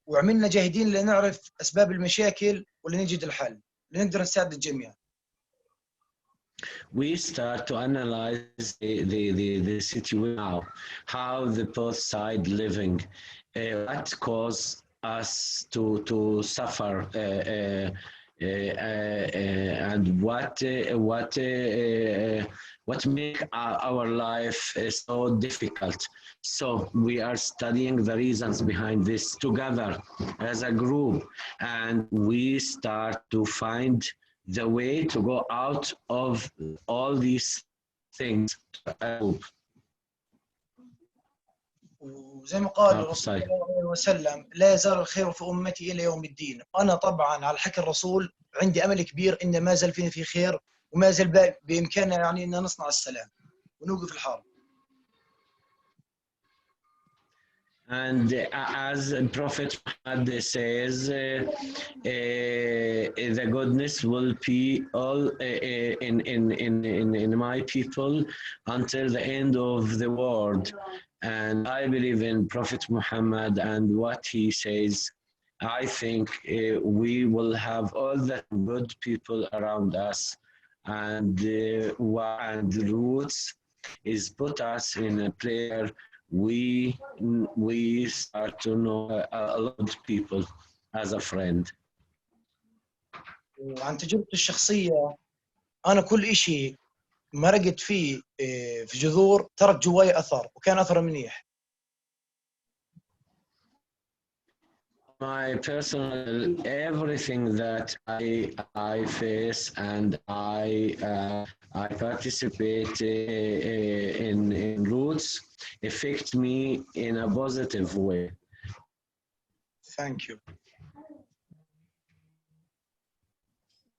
وعملنا جاهدين لنعرف أسباب المشاكل ولنجد الحل لنقدر نساعد الجميع. We start to analyze the situation now, how the both side living, what caused us to suffer, and what make our life so difficult. So we are studying the reasons behind this together as a group, and we start to find the way to go out of all these things. وزي ما قال الرسول صلى الله عليه وسلم: لا يزال الخير في أمتي إلى يوم الدين. أنا طبعا على حكي الرسول عندي أمل كبير إن ما زال فينا في خير، وما زال بإمكاننا يعني إن نصنع السلام ونوقف الحرب. And as Prophet Muhammad says, the goodness will be all in my people until the end of the world. And I believe in Prophet Muhammad and what he says. I think we will have all the good people around us, and roots is put us in a place we start to know a lot of people as a friend. وعن تجربتي الشخصية، أنا كل إشي مرقت فيه في جذور ترك جواي أثر، وكان أثر منيح. My personal, everything that I face and I participate in roots affect me in a positive way. Thank you.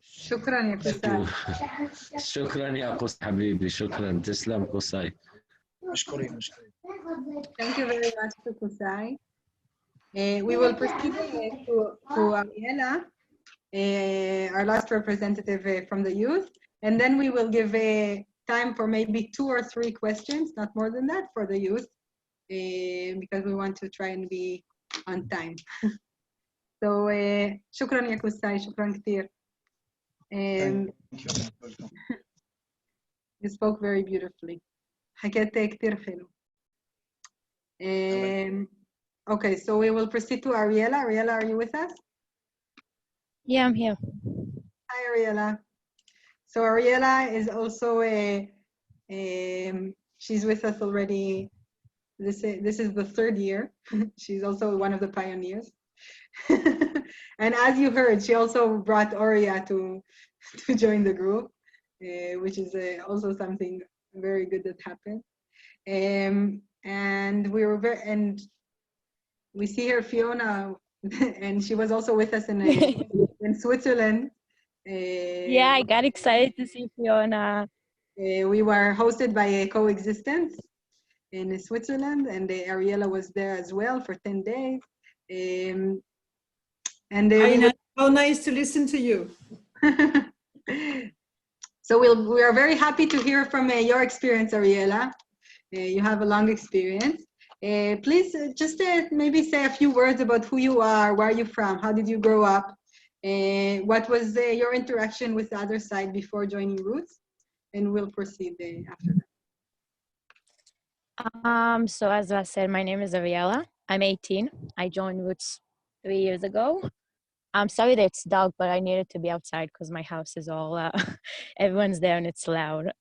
شكرا يا قصاي. شكرا يا قص حبيبي، شكرا، تسلم قصاي. مشكورين. Thank you very much to Qusay. We will proceed to Ariela, our last representative from the youth, and then we will give time for maybe 2 or 3 questions, not more than that, for the youth, because we want to try and be on time. So, شكرا يا قصاي، شكرا كثير. You spoke very beautifully. حكيت كثير حلو. Okay, so we will proceed to Ariela. Ariela, are you with us? Yeah, I'm here. Hi, Ariela. So Ariela is also she's with us already. This is the 3rd year. She's also one of the pioneers. And as you heard, she also brought Oria to join the group, which is also something very good that happened. And we see her, Fiona, and she was also with us in Switzerland. Yeah, I got excited to see Fiona. We were hosted by Coexistence, in Switzerland, and Ariella was there as well for 10 days. And how nice to listen to you. So we are very happy to hear from your experience, Ariella. You have a long experience. Please just maybe say a few words about who you are, where are you from, how did you grow up, what was your interaction with the other side before joining Roots, and we'll proceed after that. So as I said, my name is Ariella. I'm 18. I joined Roots 3 years ago. I'm sorry that it's dark, but I needed to be outside because my house is all, everyone's there and it's loud.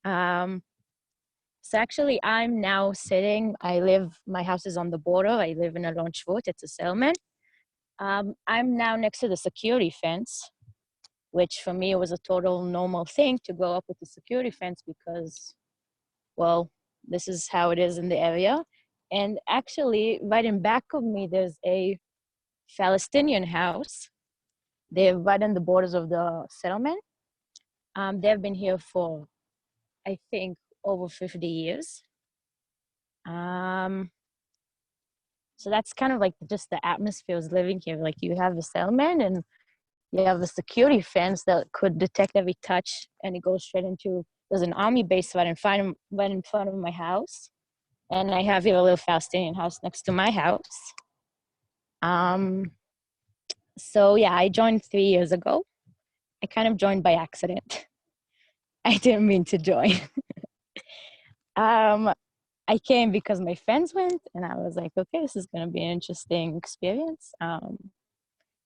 So actually, I'm now sitting, my house is on the border. I live in a Launchwood, it's a settlement. I'm now next to the security fence, which for me was a total normal thing to go up with the security fence because, well, this is how it is in the area. And actually, right in back of me, there's a Palestinian house. They're right on the borders of the settlement. They've been here for, I think, over 50 years. So that's kind of like just the atmosphere is living here. Like you have the settlement and you have the security fence that could detect every touch, and it goes straight into, there's an army base right in front of my house. And I have here a little Palestinian house next to my house. So yeah, I joined 3 years ago. I kind of joined by accident. I didn't mean to join. I came because my friends went, and I was like, okay, this is going to be an interesting experience.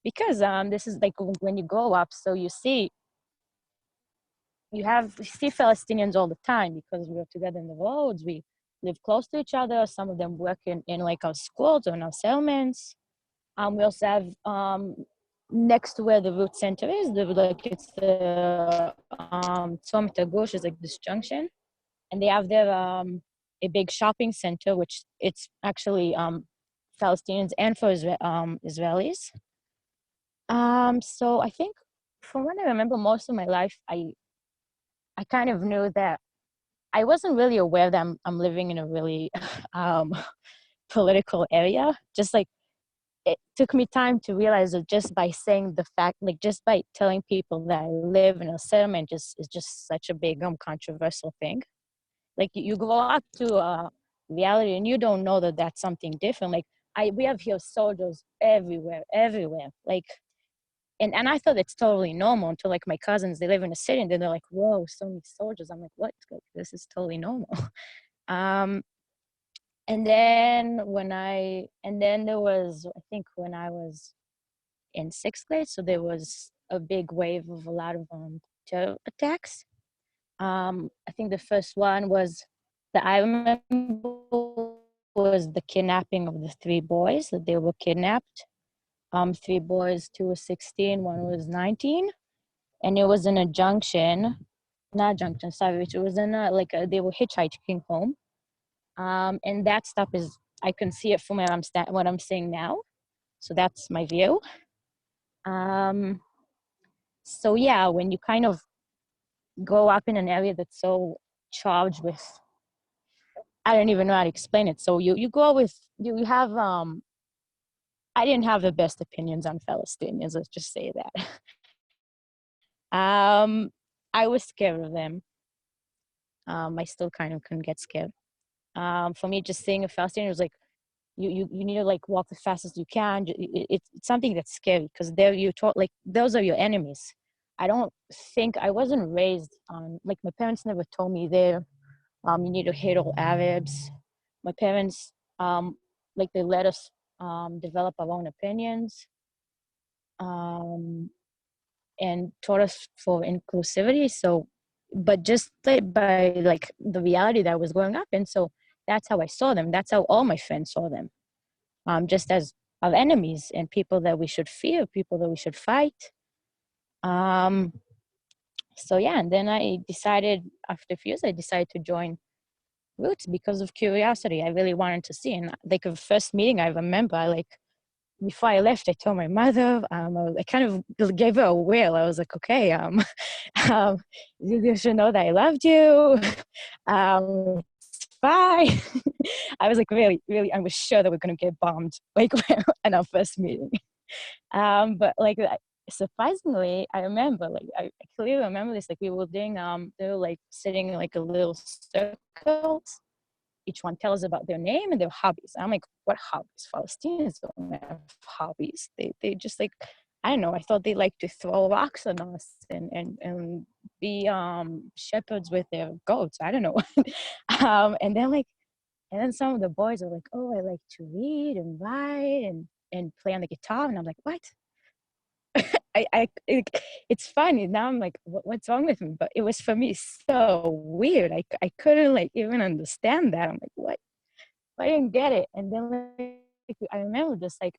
Because this is like when you grow up, so you see Palestinians all the time because we're together in the roads, we live close to each other. Some of them work in like our schools or in our settlements. We also have next to where the root center is, it's the Tzom Tagush is like this junction, and they have there a big shopping center, which it's actually Palestinians and for Israelis. So I think from what I remember most of my life, I kind of knew that I wasn't really aware that I'm living in a really political area. Just like it took me time to realize that just by saying the fact, like just by telling people that I live in a settlement is just such a big controversial thing. Like you go out to reality and you don't know that that's something different. Like we have here soldiers everywhere. Like, and I thought it's totally normal until like my cousins, they live in a city and then they're like, whoa, so many soldiers. I'm like, what? Like, this is totally normal. And then there was, I think when I was in 6th grade, so there was a big wave of a lot of terror attacks. I think the first one was that I remember was the kidnapping of the 3 boys, that they were kidnapped. 3 boys, 2 was 16, 1 was 19. And it was in a junction, it was in they were hitchhiking home. And that stuff is, I can see it from where what I'm seeing now. So that's my view. So yeah, when you kind of grow up in an area that's so charged with, I don't even know how to explain it. So you go with, you have, I didn't have the best opinions on Palestinians, let's just say that. I was scared of them. I still kind of can get scared. For me, just seeing a Palestinian was like, you need to like walk the fastest you can. It's something that's scary because you taught like those are your enemies. I wasn't raised on, like my parents never told me you need to hate all Arabs. My parents like they let us develop our own opinions and taught us for inclusivity. So, but just by like the reality that I was growing up in, so that's how I saw them. That's how all my friends saw them, just as our enemies and people that we should fear, people that we should fight. So yeah, and then after a few years, I decided to join Roots because of curiosity. I really wanted to see, and like the first meeting I remember, before I left, I told my mother, I kind of gave her a whale. I was like, okay, you should know that I loved you. bye. I was like really, really, I was sure that we're going to get bombed like in our first meeting. But like surprisingly, I remember, like I clearly remember this, like we were doing, they were like sitting in like a little circles. Each one tells about their name and their hobbies. I'm like, what hobbies? Palestinians don't have hobbies. They just like, I don't know. I thought they like to throw rocks on us and be shepherds with their goats. I don't know. And then some of the boys are like, oh, I like to read and write and play on the guitar. And I'm like, what? It's funny now. I'm like, what's wrong with me? But it was for me so weird. I couldn't like even understand that. I'm like, what? I didn't get it. And then like, I remember just like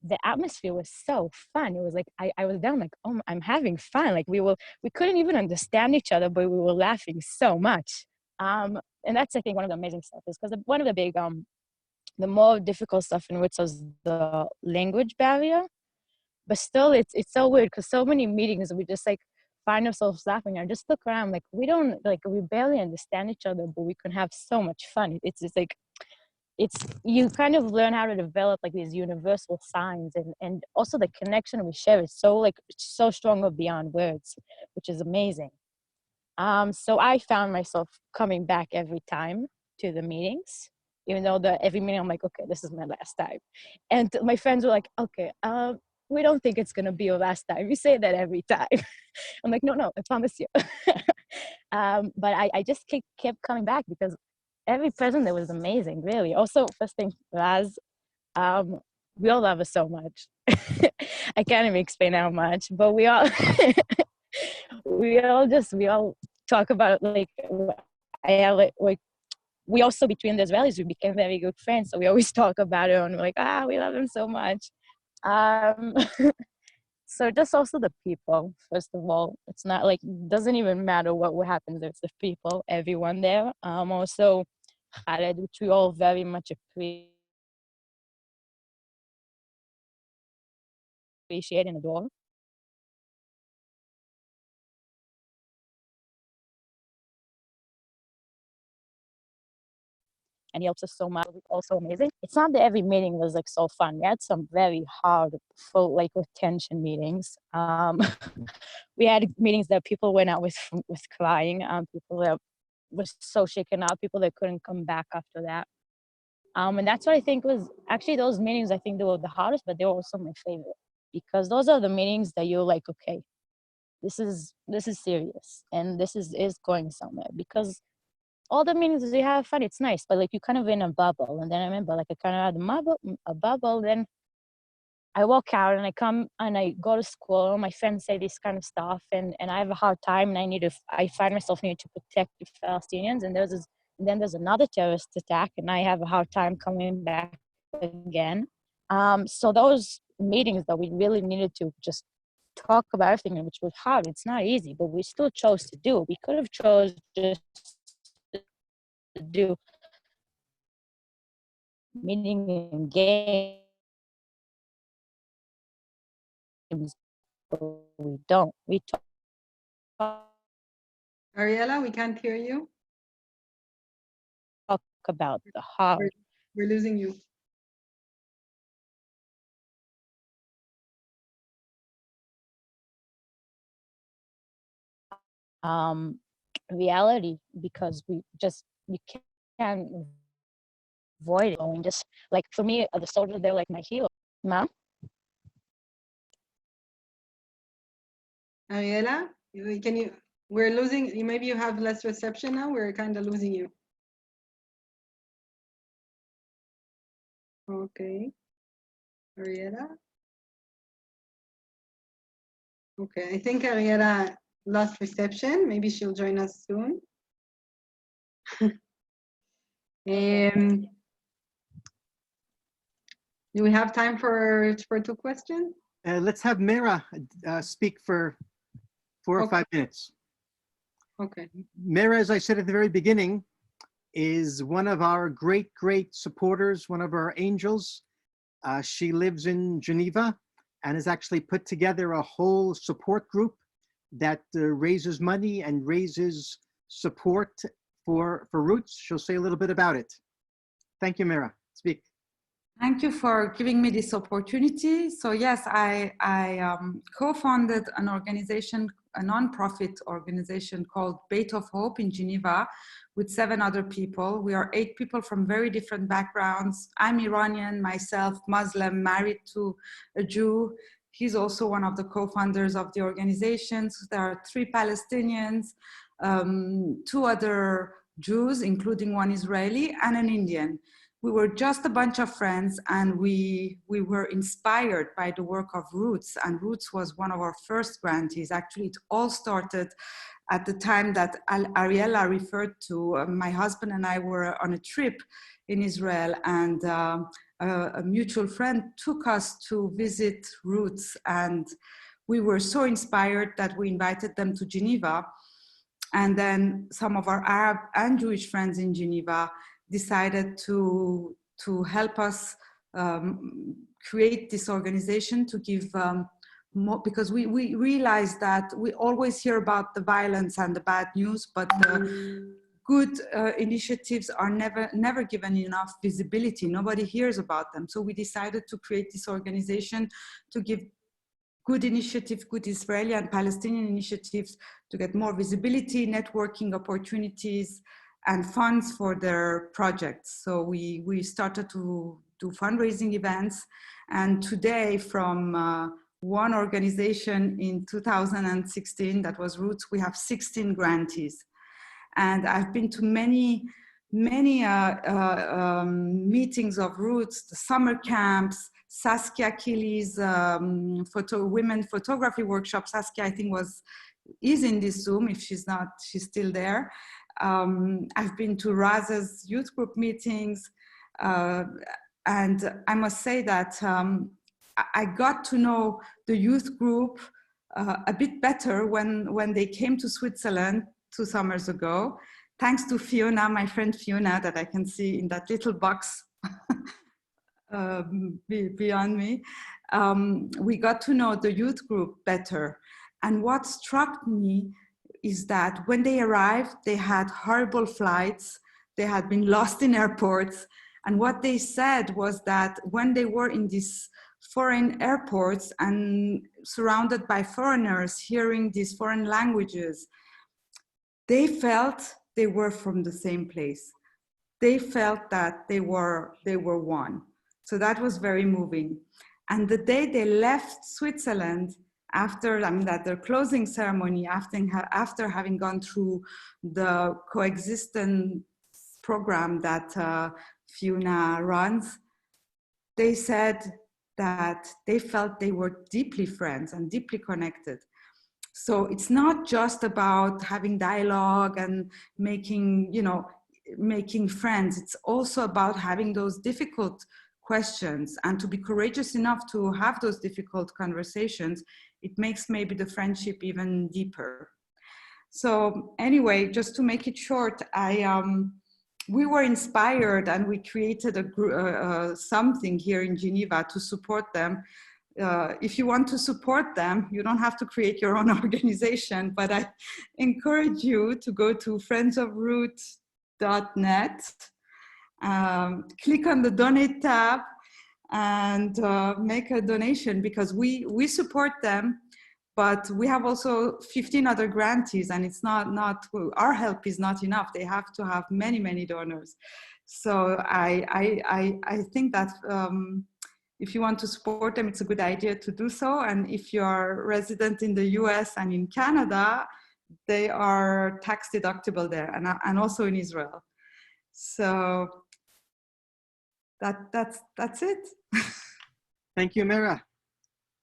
the atmosphere was so fun. It was like I was down like, oh, I'm having fun. Like we couldn't even understand each other, but we were laughing so much. And that's I think one of the amazing stuff is because one of the big the more difficult stuff in which was the language barrier. But still, it's so weird because so many meetings we just like find ourselves laughing. I just look around like we barely understand each other, but we can have so much fun. It's like you kind of learn how to develop like these universal signs and also the connection we share is so like so stronger beyond words, which is amazing. So I found myself coming back every time to the meetings, even though every meeting I'm like, okay, this is my last time. And my friends were like, okay, we don't think it's gonna be your last time. You say that every time. I'm like, no, I promise you. But I just kept coming back because every present there was amazing, really. Also, first thing, Raz, we all love her so much. I can't even explain how much, but we all we all talk about like I have like we also between the Israelis we became very good friends, so we always talk about it and we're like we love him so much. So just also the people, first of all, it's not like doesn't even matter what happens, it's the people, everyone there. Also Khaled, which we all very much appreciate and adore. And he helps us so much. Also amazing. It's not that every meeting was like so fun. We had some very hard, full like with tension meetings. We had meetings that people went out with crying. People that were so shaken up. People that couldn't come back after that. And that's what I think was actually those meetings. I think they were the hardest, but they were also my favorite because those are the meetings that you're like, okay, this is serious and this is going somewhere because all the meetings you have fun, it's nice, but like you kind of in a bubble. And then I remember like I kind of had a bubble. Then I walk out and I come and I go to school. My friends say this kind of stuff, and I have a hard time, and I find myself needing to protect the Palestinians. And then there's another terrorist attack, and I have a hard time coming back again. So those meetings that we really needed to just talk about everything, which was hard. It's not easy, but we still chose to do it. We could have chose just to do meeting and games, but we don't. We talk Ariella, we can't hear you. about the hard. We're losing you. Reality because you can't avoid it. And just like for me, the soldiers, they're like my hero. Mom? Ariella, we're losing, maybe you have less reception now, we're kind of losing you. Okay. Ariella? Okay, I think Ariella lost reception. Maybe she'll join us soon. Do we have time for 2 questions? Let's have Mira speak for 4 or 5 minutes. Okay. Mira, as I said at the very beginning, is one of our great supporters, one of our angels. She lives in Geneva and has actually put together a whole support group that raises money and raises support for Roots. She'll say a little bit about it. Thank you, Mira. Speak. Thank you for giving me this opportunity. So yes, I co-founded an organization, a non-profit organization called Beit of Hope in Geneva with 7 other people. We are 8 people from very different backgrounds. I'm Iranian, myself, Muslim, married to a Jew. He's also one of the co-founders of the organizations. There are 3 Palestinians, 2 other Jews, including one Israeli, and an Indian. We were just a bunch of friends, and we were inspired by the work of Roots, and Roots was one of our first grantees. Actually, it all started at the time that Ariella referred to. My husband and I were on a trip in Israel, and a mutual friend took us to visit Roots, and we were so inspired that we invited them to Geneva. And then some of our Arab and Jewish friends in Geneva decided to help us create this organization to give more, because we realized that we always hear about the violence and the bad news, but the good initiatives are never given enough visibility. Nobody hears about them. So we decided to create this organization to give good initiatives, good Israeli and Palestinian initiatives, to get more visibility, networking opportunities, and funds for their projects. So we started to do fundraising events. And today, from one organization in 2016, that was Roots, we have 16 grantees. And I've been to many meetings of Roots, the summer camps, Saskia Killy's women photography workshop. Saskia, I think, is in this Zoom. If she's not, she's still there. I've been to Raz's youth group meetings, and I must say that I got to know the youth group a bit better when they came to Switzerland 2 summers ago, thanks to Fiona, my friend Fiona, that I can see in that little box beyond me. We got to know the youth group better. And what struck me is that when they arrived, they had horrible flights. They had been lost in airports. And what they said was that when they were in these foreign airports and surrounded by foreigners, hearing these foreign languages, they felt they were from the same place. They felt that they were one. So that was very moving. And the day they left Switzerland, at their closing ceremony, after having gone through the coexistence program that Fiona runs, they said that they felt they were deeply friends and deeply connected. So it's not just about having dialogue and making friends. It's also about having those difficult questions, and to be courageous enough to have those difficult conversations. It makes maybe the friendship even deeper. So anyway, just to make it short, we were inspired, and we created something here in Geneva to support them. If you want to support them, you don't have to create your own organization, but I encourage you to go to friendsofroots.net, click on the donate tab, and make a donation, because we support them, but we have also 15 other grantees, and it's not our help is not enough. They have to have many donors. So I think that if you want to support them, it's a good idea to do so. And if you are resident in the US and in Canada, they are tax deductible there, and also in Israel. So that's it. Thank you, Mira.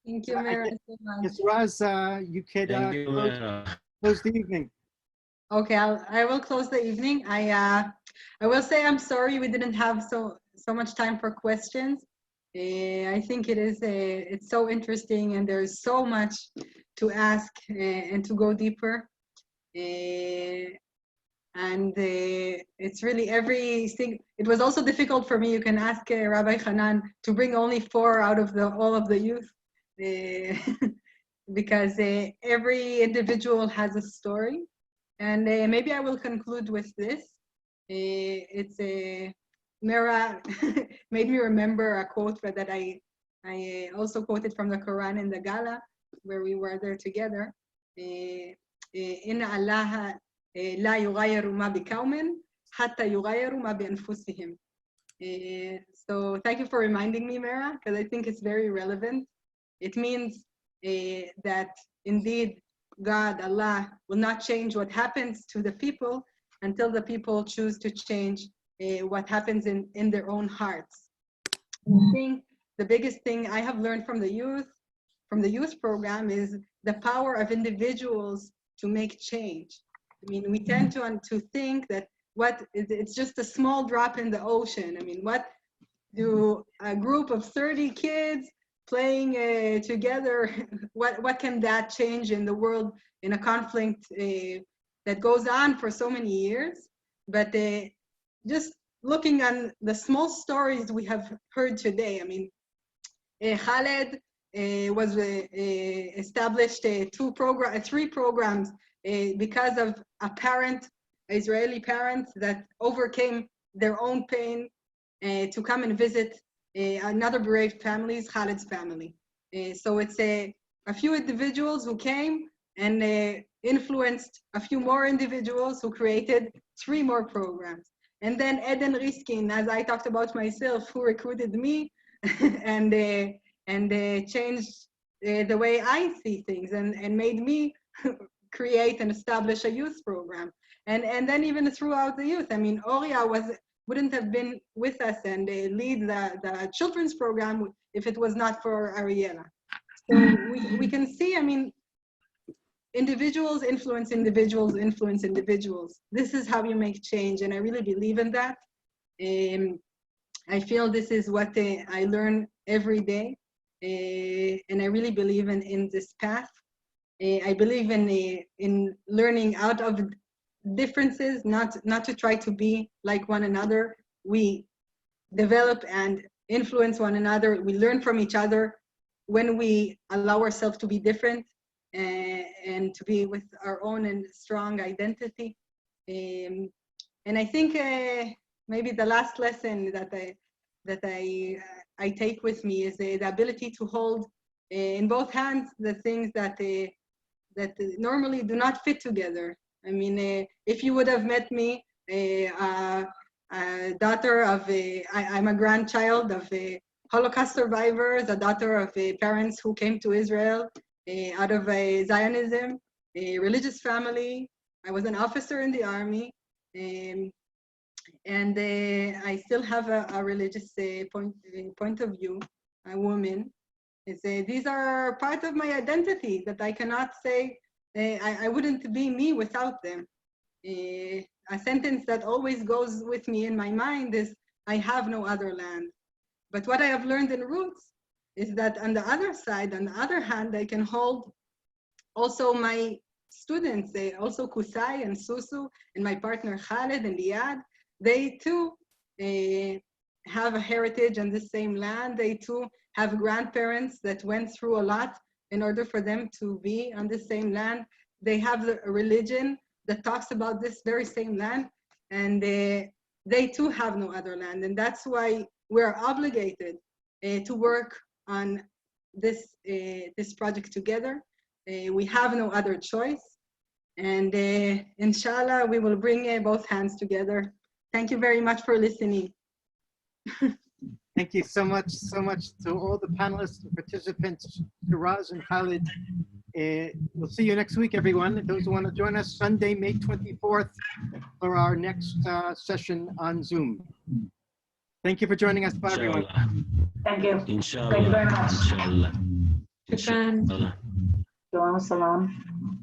Thank you, Mira, so much. Yes, Raz, you could close the evening. Okay, I will close the evening. I will say I'm sorry we didn't have so much time for questions. I think it's so interesting, and there's so much to ask and to go deeper. And it's really everything. It was also difficult for me. You can ask Rabbi Hanan to bring only 4 out of all of the youth, because every individual has a story, And maybe I will conclude with this. It's a Mira made me remember a quote that I also quoted from the Quran in the gala where we were there together. إن الله لا يغير ما بقوم حتى يغيروا ما بأنفسهم. So thank you for reminding me, Mira, because I think it's very relevant. It means that indeed God, Allah, will not change what happens to the people until the people choose to change what happens in their own hearts. I think the biggest thing I have learned from the youth program is the power of individuals to make change. I mean, we tend to think that it's just a small drop in the ocean. I mean, what do a group of 30 kids playing together, what can that change in the world in a conflict that goes on for so many years? But just looking on the small stories we have heard today, I mean, Khaled was established three programs because of Israeli parents that overcame their own pain to come and visit another brave family, Khaled's family. So it's a few individuals who came and influenced a few more individuals who created 3 more programs. And then Eden Riskin, as I talked about myself, who recruited me and changed the way I see things and made me create and establish a youth program. And then even throughout the youth, I mean, Oria wouldn't have been with us and lead the children's program if it was not for Ariella. So we can see, I mean, individuals influence individuals, influence individuals. This is how you make change, and I really believe in that. I feel this is what I learn every day, and I really believe in this path. I believe in learning out of differences, not to try to be like one another. We develop and influence one another. We learn from each other when we allow ourselves to be different and to be with our own and strong identity. And I think maybe the last lesson that I take with me is the ability to hold in both hands the things that normally do not fit together. I mean, if you would have met me, a daughter of I'm a grandchild of Holocaust survivors, a daughter of parents who came to Israel out of Zionism, a religious family. I was an officer in the army, and I still have a religious point of view, a woman. These are part of my identity that I cannot say, I wouldn't be me without them. A sentence that always goes with me in my mind is, I have no other land. But what I have learned in Roots is that on the other side, on the other hand, I can hold also my students, also Kusai and Susu and my partner Khaled and Liad. They too have a heritage on the same land. They too have grandparents that went through a lot in order for them to be on the same land. They have a religion that talks about this very same land, and they too have no other land. And that's why we're obligated to work on this project together. We have no other choice. And inshallah, we will bring both hands together. Thank you very much for listening. Thank you so much to all the panelists and participants, to Raz and Khaled. We'll see you next week, everyone. Those who want to join us, Sunday, May 24th, for our next session on Zoom. Thank you for joining us. Bye, everyone. Thank you. Inshallah. Thank you very much. Inshallah. Shukran. Salam.